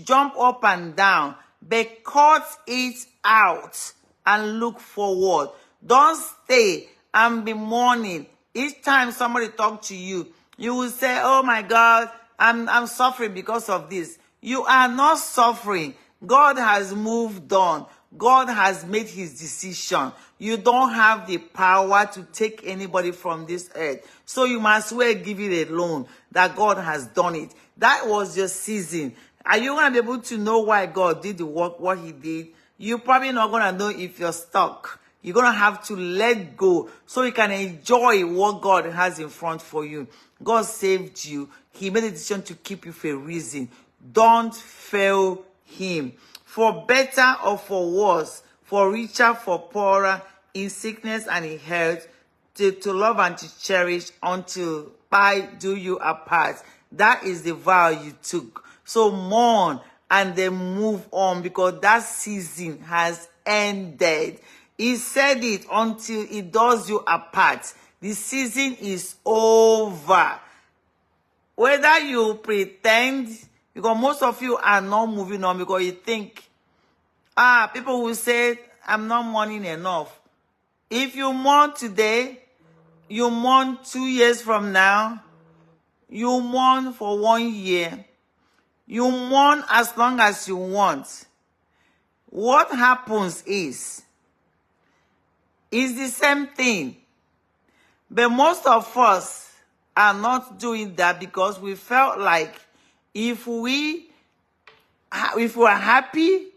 jump up and down, but cut it out and look forward. Don't stay and be mourning. Each time somebody talk to you, you will say, oh my God, I'm suffering because of this. You are not suffering. God has moved on. God has made his decision. You don't have the power to take anybody from this earth. So you must well give it alone that God has done it. That was your season. Are you going to be able to know why God did the work, what he did? You're probably not going to know if you're stuck. You're going to have to let go so you can enjoy what God has in front for you. God saved you. He made a decision to keep you for a reason. Don't fail him. For better or for worse, for richer, for poorer, in sickness and in health, to love and to cherish until I do you apart. That is the vow you took. So mourn and then move on, because that season has ended. He said it until it does you apart. The season is over. Whether you pretend, because most of you are not moving on because you think, people will say, I'm not mourning enough. If you mourn today, you mourn 2 years from now, you mourn for 1 year, you mourn as long as you want. What happens is the same thing. But most of us are not doing that because we felt like if we are happy,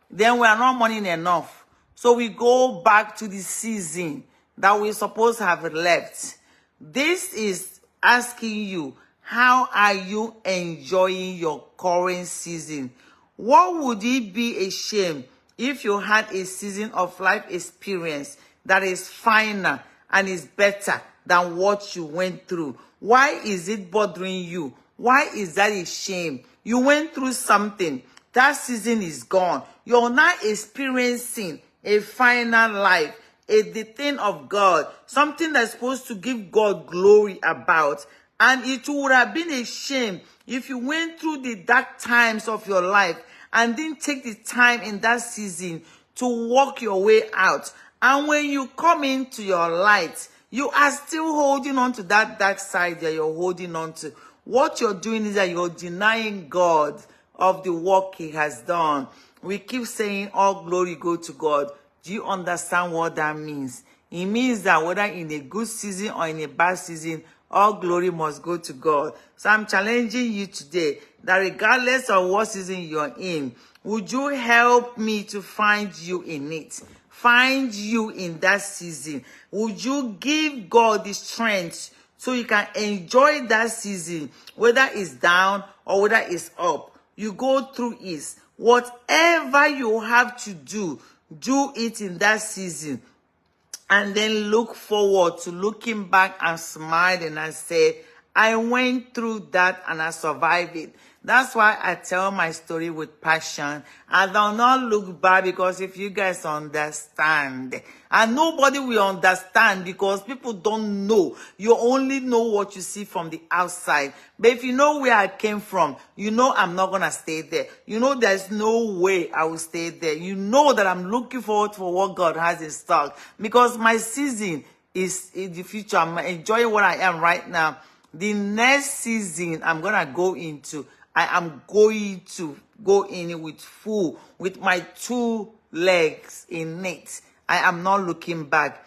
then we are not mourning enough. So we go back to the season that we're supposed to have left. This is asking you, how are you enjoying your current season? What would it be a shame if you had a season of life experience that is finer and is better than what you went through? Why is it bothering you? Why is that a shame? You went through something. That season is gone. You're now experiencing a final life, the thing of God, something that's supposed to give God glory about. And it would have been a shame if you went through the dark times of your life and didn't take the time in that season to walk your way out. And when you come into your light, you are still holding on to that dark side that you're holding on to. What you're doing is that you're denying God of the work he has done. We keep saying all glory go to God. Do you understand what that means? It means that whether in a good season or in a bad season, all glory must go to God. So I'm challenging you today that regardless of what season you're in, would you help me to find you in it? Find you in that season. Would you give God the strength so you can enjoy that season, whether it's down or whether it's up? You go through it. Whatever you have to do, do it in that season. And then look forward to looking back and smiling and say, I went through that and I survived it. That's why I tell my story with passion. I do not look back, because if you guys understand, and nobody will understand because people don't know. You only know what you see from the outside. But if you know where I came from, you know I'm not going to stay there. You know there's no way I will stay there. You know that I'm looking forward for what God has in stock, because my season is in the future. I'm enjoying what I am right now. The next season I'm going to go into, I am going to go in with my 2 legs in it. I am not looking back.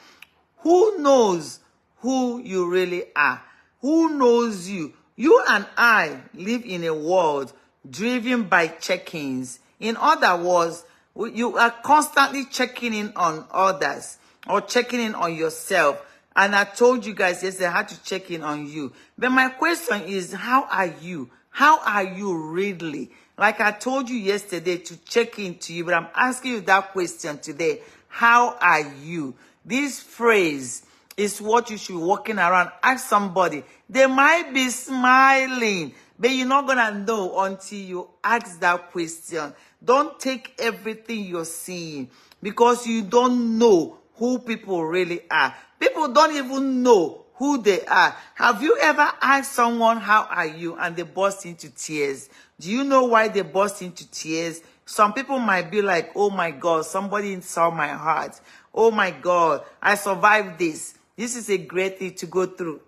Who knows who you really are? Who knows you? You and I live in a world driven by check-ins. In other words, you are constantly checking in on others or checking in on yourself. And I told you guys yesterday I had to check in on you. But my question is, how are you? How are you really? Like I told you yesterday to check in to you, but I'm asking you that question today. How are you? This phrase is what you should be walking around. Ask somebody. They might be smiling, but you're not going to know until you ask that question. Don't take everything you're seeing, because you don't know who people really are. People don't even know who they are. Have you ever asked someone, how are you? And they burst into tears. Do you know why they burst into tears? Some people might be like, oh my God, somebody saw my heart. Oh my God, I survived this. This is a great thing to go through.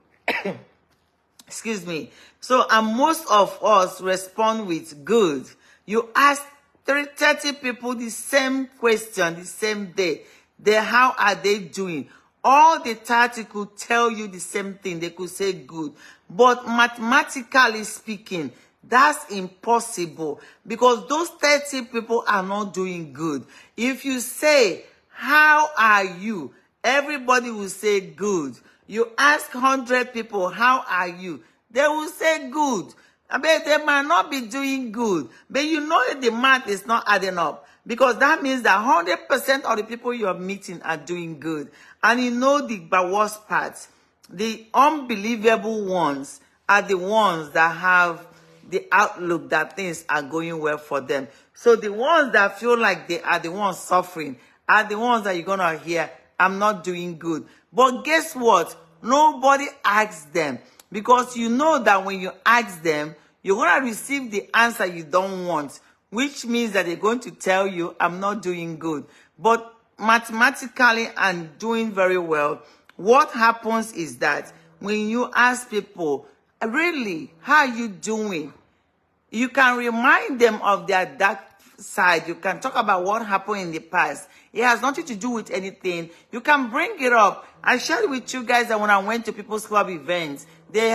Excuse me. So, and most of us respond with good. You ask 30 people the same question the same day. How are they doing? All the 30 could tell you the same thing. They could say good. But mathematically speaking, that's impossible, because those 30 people are not doing good. If you say, how are you? Everybody will say good. You ask 100 people, how are you? They will say good. I mean, they might not be doing good, but you know the math is not adding up, because that means that 100% of the people you're meeting are doing good. And you know the worst part, the unbelievable ones are the ones that have the outlook that things are going well for them. So the ones that feel like they are the ones suffering are the ones that you're going to hear, I'm not doing good. But guess what? Nobody asks them, because you know that when you ask them, you're going to receive the answer you don't want, which means that they're going to tell you, I'm not doing good. But mathematically and doing very well, what happens is that when you ask people, really, how are you doing? You can remind them of their dark side. You can talk about what happened in the past. It has nothing to do with anything. You can bring it up. I shared with you guys that when I went to People's Club events, they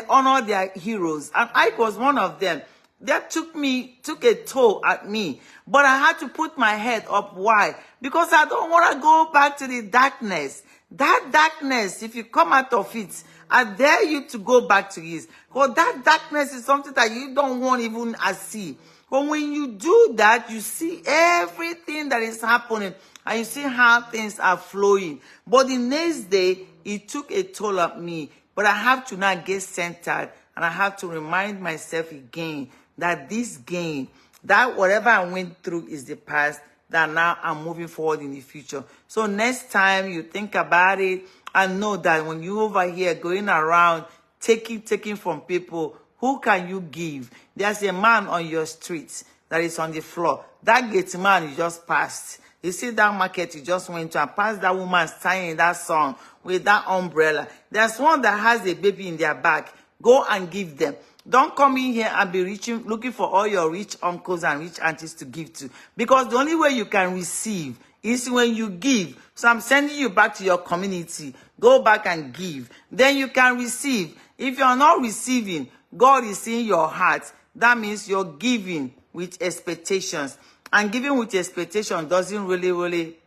honor their heroes, and I was one of them. That took a toll at me, but I had to put my head up. Why? Because I don't want to go back to the darkness. That darkness, if you come out of it, I dare you to go back to it. Because that darkness is something that you don't want even to see. But when you do that, you see everything that is happening, and you see how things are flowing. But the next day, it took a toll on me. But I have to now get centered, and I have to remind myself again that this game, that whatever I went through is the past, that now I'm moving forward in the future. So next time you think about it, and know that when you over here going around taking from people, who can you give? There's a man on your street that is on the floor. That gate man you just passed. You see that market you just went to and passed that woman singing that song with that umbrella. There's one that has a baby in their back. Go and give them. Don't come in here and be looking for all your rich uncles and rich aunties to give to. Because the only way you can receive is when you give. So I'm sending you back to your community. Go back and give. Then you can receive. If you're not receiving, God is seeing your heart. That means you're giving with expectations. And giving with expectation doesn't really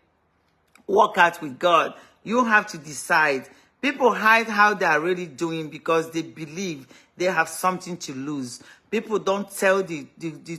work out with God. You have to decide. People hide how they are really doing because they believe they have something to lose. People don't tell the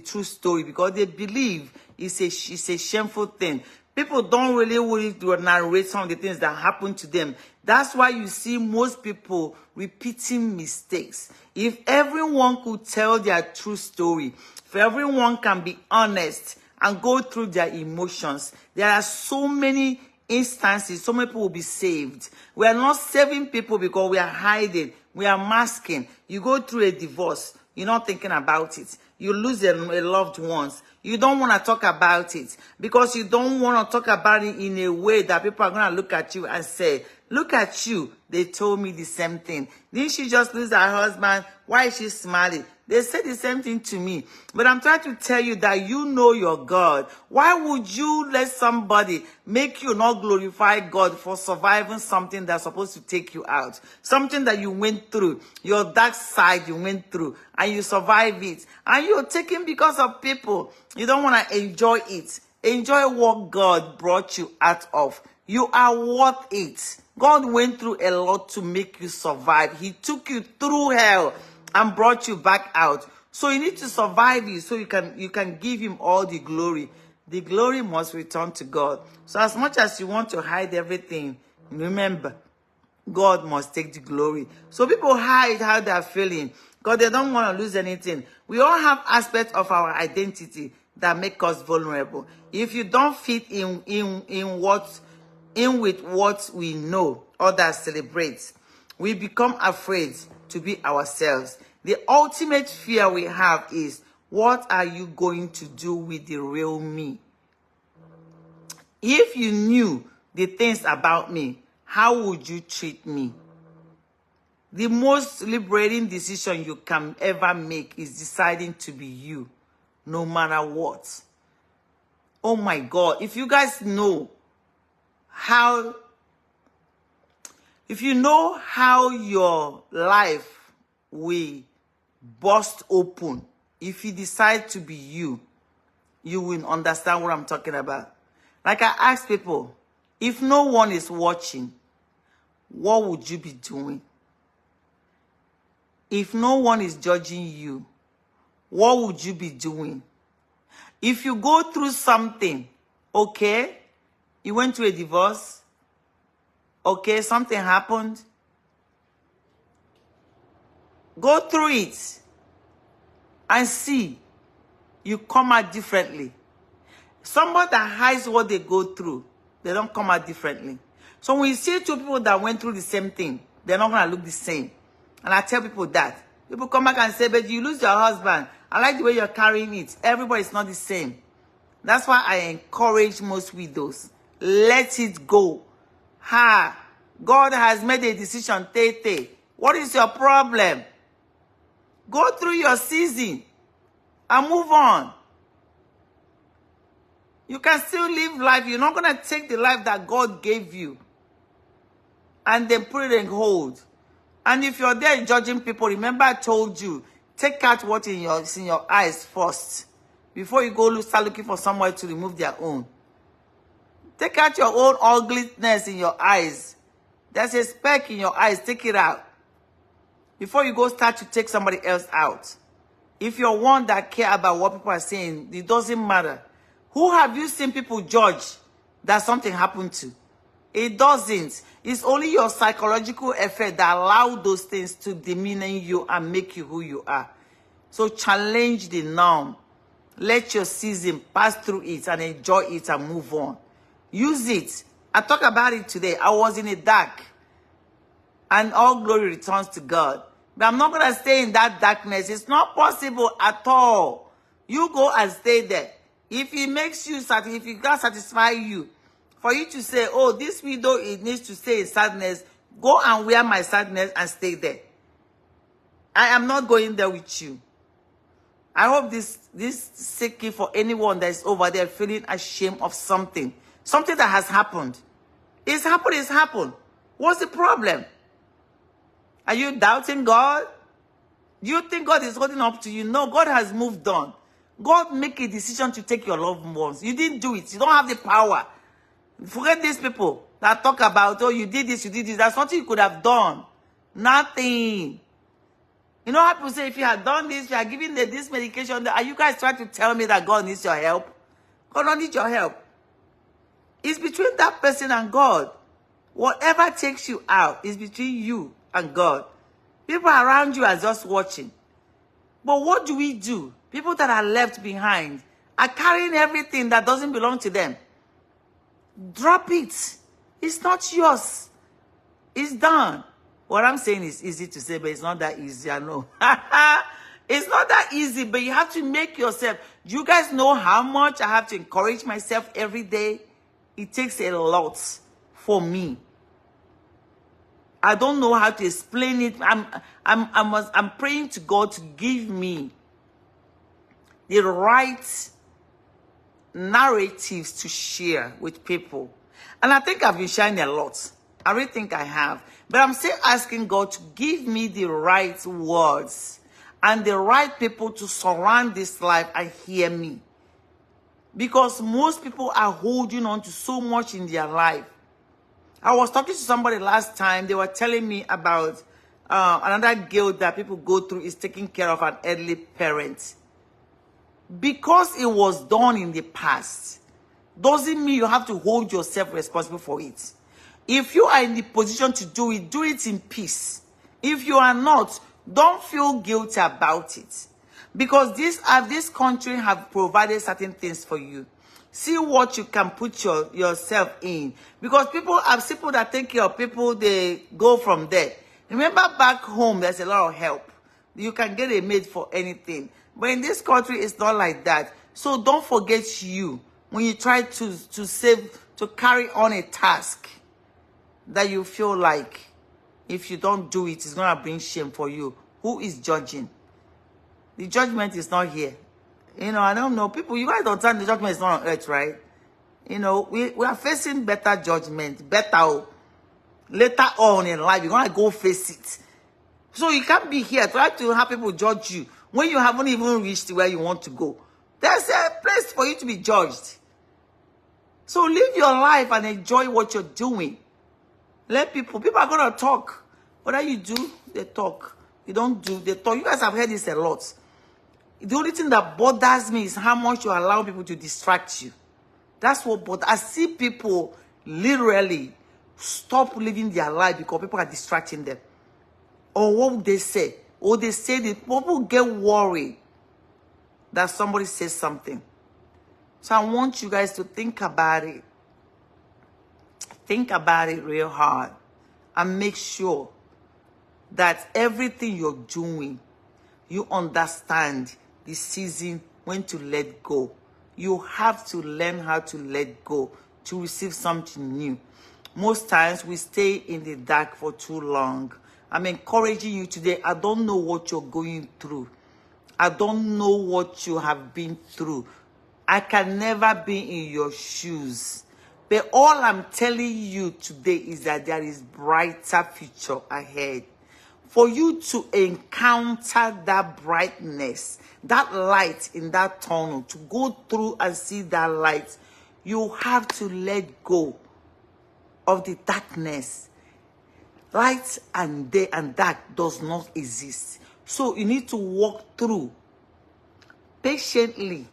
true story because they believe it's a shameful thing. People don't really narrate some of the things that happen to them. That's why you see most people repeating mistakes. If everyone could tell their true story, if everyone can be honest and go through their emotions, there are so many instances, so many people will be saved. We are not saving people because we are hiding, we are masking. You go through a divorce, you're not thinking about it. You lose a loved ones. You don't want to talk about it because you don't want to talk about it in a way that people are going to look at you and say, look at you. They told me the same thing. Didn't she just lose her husband? Why is she smiling? They said the same thing to me. But I'm trying to tell you that you know your God. Why would you let somebody make you not glorify God for surviving something that's supposed to take you out? Something that you went through, your dark side you went through, and you survived it. And you're taken because of people. You don't want to enjoy it. Enjoy what God brought you out of. You are worth it. God went through a lot to make you survive. He took you through hell and brought you back out. So you need to survive it so you can give him all the glory. The glory must return to God. So as much as you want to hide everything, remember, God must take the glory. So people hide how they're feeling because they don't want to lose anything. We all have aspects of our identity that make us vulnerable. If you don't fit in with what we know others celebrate, we become afraid to be ourselves. The ultimate fear we have is, what are you going to do with the real me? If you knew the things about me, how would you treat me? The most liberating decision you can ever make is deciding to be you, no matter what. Oh my God, if you guys know how your life will burst open, if you decide to be you, you will understand what I'm talking about. Like I ask people, if no one is watching, what would you be doing? If no one is judging you, what would you be doing? If you go through something, okay, you went through a divorce, okay, something happened, go through it. and see, you come out differently. Somebody that hides what they go through, they don't come out differently. So when you see two people that went through the same thing, they're not going to look the same. And I tell people that. People come back and say, but you lose your husband. I like the way you're carrying it. Everybody's not the same. That's why I encourage most widows. Let it go. God has made a decision, Tete. What is your problem? Go through your season and move on. You can still live life. You're not going to take the life that God gave you and then put it in hold. And if you're there judging people, remember I told you, take out what is in your eyes first before you go start looking for somewhere to remove their own. Take out your own ugliness in your eyes. There's a speck in your eyes. Take it out before you go start to take somebody else out. If you're one that care about what people are saying, it doesn't matter. Who have you seen people judge that something happened to? It doesn't. It's only your psychological effect that allow those things to demean you and make you who you are. So challenge the norm. Let your season pass through it and enjoy it and move on. Use it. I talked about it today. I was in the dark. And all glory returns to God. But I'm not going to stay in that darkness. It's not possible at all. You go and stay there. If it makes you, if it can satisfy you, for you to say, oh, this widow, it needs to stay in sadness, go and wear my sadness and stay there. I am not going there with you. I hope this seeking for anyone that is over there feeling ashamed of something. Something that has happened. It's happened. What's the problem? Are you doubting God? Do you think God is holding up to you? No, God has moved on. God make a decision to take your loved ones. You didn't do it. You don't have the power. Forget these people that talk about, oh, you did this, you did this. That's nothing you could have done. Nothing. You know how people say, if you had done this, if you are giving this medication, are you guys trying to tell me that God needs your help? God don't need your help. It's between that person and God. Whatever takes you out is between you and God. People around you are just watching. But what do we do? People that are left behind are carrying everything that doesn't belong to them. Drop it. It's not yours. It's done. What I'm saying is easy to say, but it's not that easy, I know. It's not that easy, but you have to make yourself. Do you guys know how much I have to encourage myself every day? It takes a lot for me. I don't know how to explain it. I'm praying to God to give me the right narratives to share with people. And I think I've been sharing a lot. I really think I have. But I'm still asking God to give me the right words and the right people to surround this life and hear me. Because most people are holding on to so much in their life. I was talking to somebody last time. They were telling me about another guilt that people go through is taking care of an elderly parent. Because it was done in the past, doesn't mean you have to hold yourself responsible for it. If you are in the position to do it in peace. If you are not, don't feel guilty about it. Because this country have provided certain things for you. See what you can put yourself in. Because people have people that take care of people, they go from there. Remember back home, there's a lot of help. You can get a maid for anything. But in this country, it's not like that. So don't forget you when you try to carry on a task that you feel like if you don't do it, it's going to bring shame for you. Who is judging? The judgment is not here. You know, I don't know. People, you guys don't understand the judgment is not on earth, right? You know, we are facing better judgment. Better. Later on in life, you're going to go face it. So you can't be here trying to have people judge you when you haven't even reached where you want to go. There's a place for you to be judged. So live your life and enjoy what you're doing. Let people are going to talk. Whatever you do, they talk. You don't do, they talk. You guys have heard this a lot. The only thing that bothers me is how much you allow people to distract you. That's what bothers. I see people literally stop living their life because people are distracting them. Or what would they say? Or they say that people get worried that somebody says something. So I want you guys to think about it. Think about it real hard and make sure that everything you're doing, you understand the season when to let go. You have to learn how to let go to receive something new. Most times we stay in the dark for too long. I'm encouraging you today. I don't know what you're going through. I don't know what you have been through. I can never be in your shoes. But all I'm telling you today is that there is brighter future ahead. For you to encounter that brightness, that light in that tunnel, to go through and see that light, you have to let go of the darkness. Light and day and dark does not exist. So you need to walk through patiently,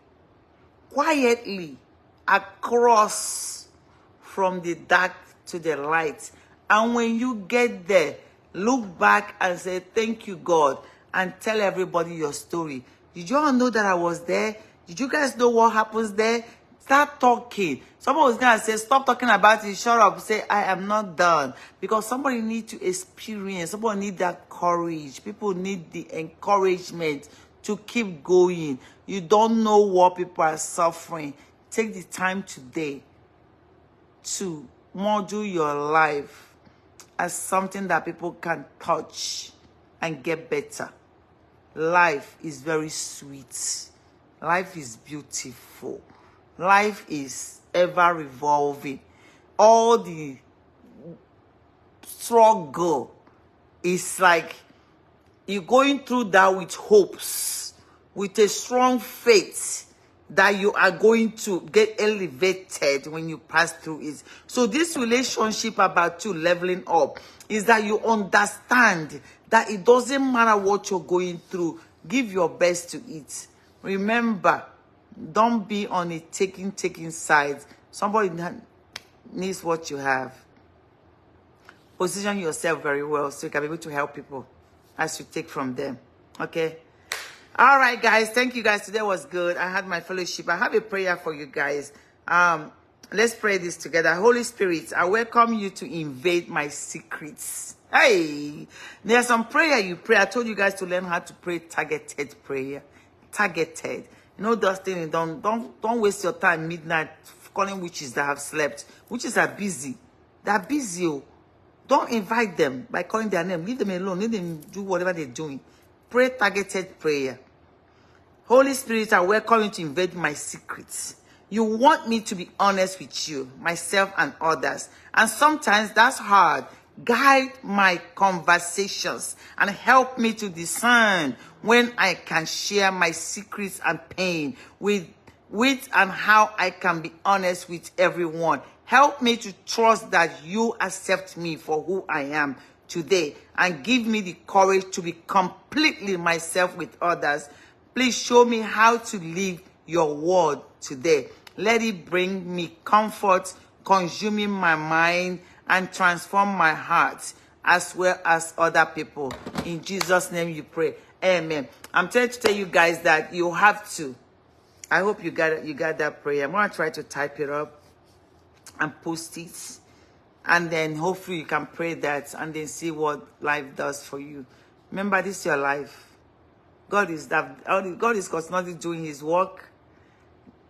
quietly, across from the dark to the light. And when you get there, look back and say, thank you, God, and tell everybody your story. Did you all know that I was there? Did you guys know what happens there? Start talking. Someone was going to say, stop talking about it, shut up. Say, I am not done. Because somebody needs to experience. Somebody needs that courage. People need the encouragement to keep going. You don't know what people are suffering. Take the time today to model your life as something that people can touch and get better. Life is very sweet. Life is beautiful. Life is ever revolving. All the struggle is like you're going through that with hopes, with a strong faith that you are going to get elevated when you pass through it. So this relationship about you leveling up is that you understand that it doesn't matter what you're going through. Give your best to it. Remember, don't be on a taking side. Somebody needs what you have. Position yourself very well so you can be able to help people as you take from them. Okay? All right, guys. Thank you, guys. Today was good. I had my fellowship. I have a prayer for you guys. Let's pray this together. Holy Spirit, I welcome you to invade my secrets. Hey, there's some prayer you pray. I told you guys to learn how to pray targeted prayer. Targeted. You know those things. Don't waste your time midnight calling witches that have slept. Witches are busy. They're busy. Oh. Don't invite them by calling their name. Leave them alone. Let them do whatever they're doing. Pray targeted prayer. Holy Spirit, I welcome you to invade my secrets. You want me to be honest with you, myself, and others. And sometimes that's hard. Guide my conversations and help me to discern when I can share my secrets and pain with and how I can be honest with everyone. Help me to trust that you accept me for who I am today and give me the courage to be completely myself with others. Please show me how to live your word today. Let it bring me comfort, consuming my mind, and transform my heart as well as other people. In Jesus' name you pray. Amen. I'm trying to tell you guys that you have to. I hope you got that prayer. I'm going to try to type it up and post it. And then hopefully you can pray that and then see what life does for you. Remember, this is your life. God is constantly doing his work.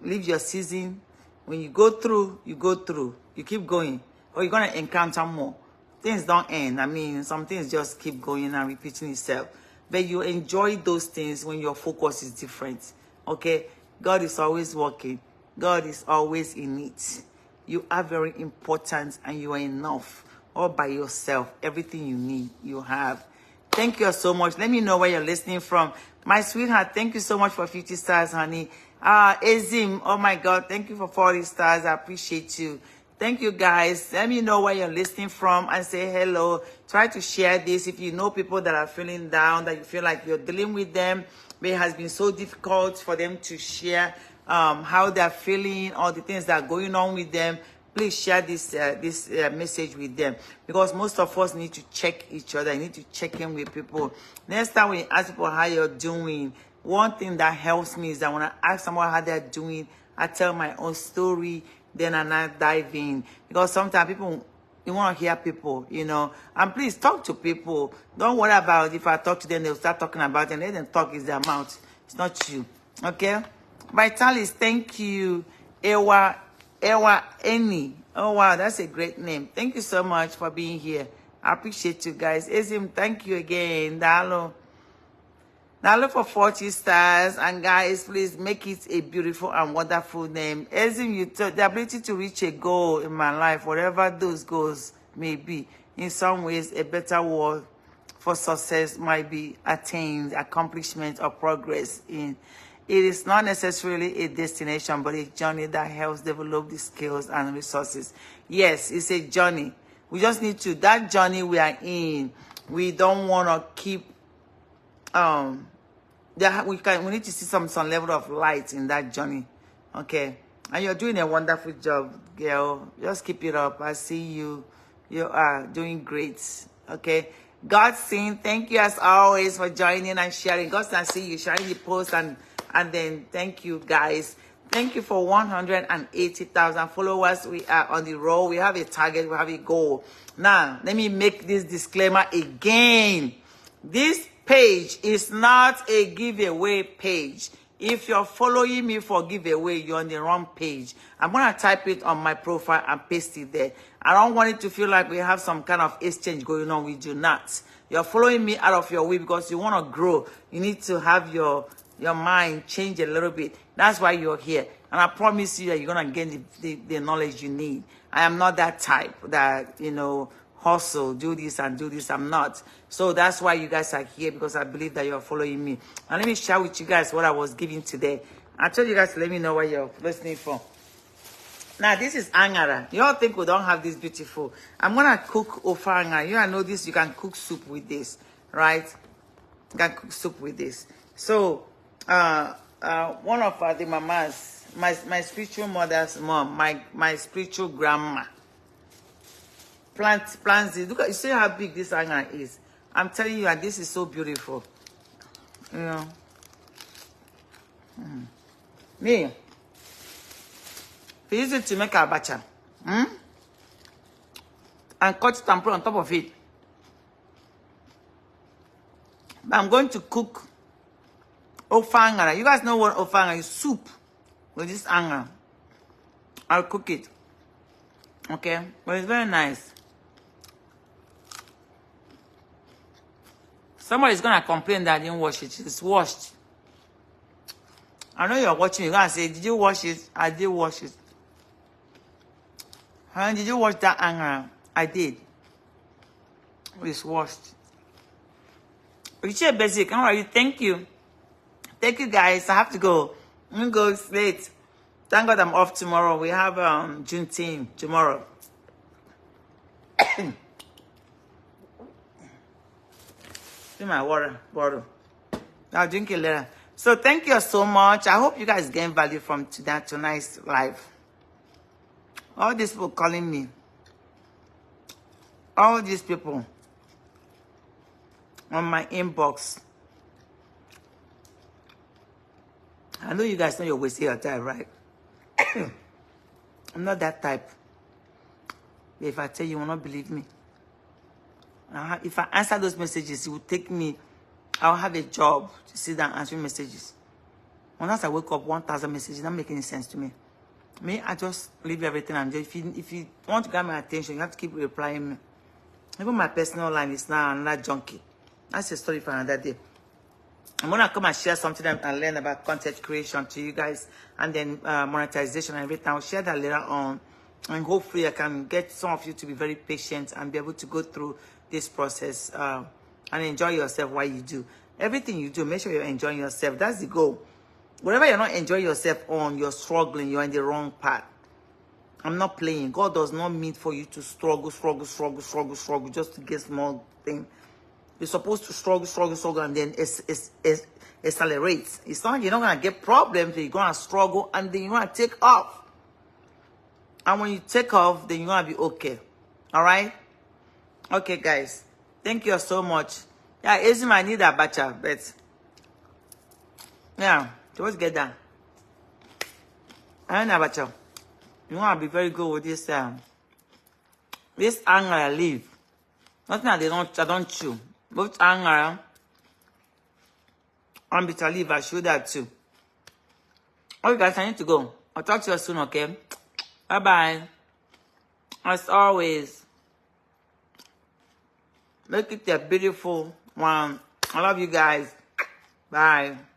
Live your season. When you go through, you go through. You keep going. Or you're going to encounter more. Things don't end. I mean, some things just keep going and repeating itself. But you enjoy those things when your focus is different. Okay? God is always working. God is always in it. You are very important and you are enough. All by yourself. Everything you need, you have. Thank you so much. Let me know where you're listening from. My sweetheart, thank you so much for 50 stars, honey. Azim, oh my God, thank you for 40 stars. I appreciate you. Thank you, guys. Let me know where you're listening from and say hello. Try to share this if you know people that are feeling down, that you feel like you're dealing with them, but it has been so difficult for them to share how they're feeling or the things that are going on with them. Please share this message with them, because most of us need to check each other. You need to check in with people. Next time we ask people how you're doing, one thing that helps me is that when I ask someone how they're doing, I tell my own story, then I dive in. Because sometimes people, you want to hear people, you know. And please talk to people. Don't worry about if I talk to them, they'll start talking about it, and let them talk is their mouth. It's not you. Okay? Vitalis, thank you. Ewa Eni. Oh, wow, that's a great name. Thank you so much for being here. I appreciate you guys. Ezim, thank you again. Dalo. Dalo for 40 stars. And guys, please make it a beautiful and wonderful name. Ezim, you the ability to reach a goal in my life, whatever those goals may be. In some ways, a better world for success might be attained, accomplishment, or progress in. It is not necessarily a destination, but a journey that helps develop the skills and resources. Yes, it's a journey. We just need to, that journey we are in, we don't want to keep, we need to see some level of light in that journey. Okay. And you're doing a wonderful job, girl. Just keep it up. I see you. You are doing great. Okay. God sing, thank you as always for joining and sharing. God see you sharing the post and then thank you guys. Thank you for 180,000 followers. We are on the road. We have a target. We have a goal. Now, let me make this disclaimer again. This page is not a giveaway page. If you're following me for giveaway, you're on the wrong page. I'm going to type it on my profile and paste it there. I don't want it to feel like we have some kind of exchange going on. We do not. You're following me out of your way because you want to grow. You need to have your mind change a little bit. That's why you're here. And I promise you that you're going to gain the knowledge you need. I am not that type that, you know, hustle, do this and do this. I'm not. So that's why you guys are here, because I believe that you're following me. And let me share with you guys what I was giving today. I told you guys to let me know what you're listening for. Now, this is angara. You all think we don't have this beautiful. I'm going to cook ofa angara. You all know this. You can cook soup with this, right? You can cook soup with this. So, one of the mamas, my spiritual mother's mom, my spiritual grandma, plants this. Look at, you see how big this angara is. I'm telling you, and this is so beautiful. You know. Me, we use it to make abacha. And cut it and put on top of it. But I'm going to cook ofa angara. You guys know what ofa angara is? Soup with this angara. I'll cook it. Okay? But it's very nice. Somebody's going to complain that I didn't wash it. It's washed. I know you're watching. You're going to say, did you wash it? I did wash it. Honey, did you wash that angara? I did. It's washed. Richard Basic, how are you? Thank you. Thank you, guys. I have to go. I'm going to go. It's late. Thank God I'm off tomorrow. We have Juneteenth tomorrow. See my water bottle. I'll drink it later. So thank you so much. I hope you guys gain value from tonight's live. All these people calling me. All these people on my inbox. I know you guys know you're wasting your time, right? I'm not that type. If I tell you, you will not believe me. If I answer those messages, it will take me, I'll have a job to sit down answering messages. Once I wake up, 1,000 messages, not making any sense to me. Me, I just leave everything and just, if you want to get my attention, you have to keep replying me. Even my personal life is now another junkie. That's a story for another day. I'm going to come and share something and learn about content creation to you guys, and then monetization and everything. I'll share that later on. And hopefully I can get some of you to be very patient and be able to go through this process and enjoy yourself while you do. Everything you do, make sure you're enjoying yourself. That's the goal. Whatever you're not enjoying yourself on, you're struggling, you're in the wrong path. I'm not playing. God does not mean for you to struggle just to get small thing. You're supposed to struggle, and then accelerate. It's not, you're not going to get problems, you're going to struggle, and then you're going to take off. And when you take off, then you're going to be okay. All right? Okay, guys. Thank you so much. Yeah, Ezim, I need a abacha, but Yeah, let's get that. And abacha. You want to be very good with this anger leaf. Nothing I don't chew. Both anger and bitter leaf, I show that too. Okay, guys, I need to go. I'll talk to you soon, okay? Bye-bye. As always, make it a beautiful one. I love you guys. Bye.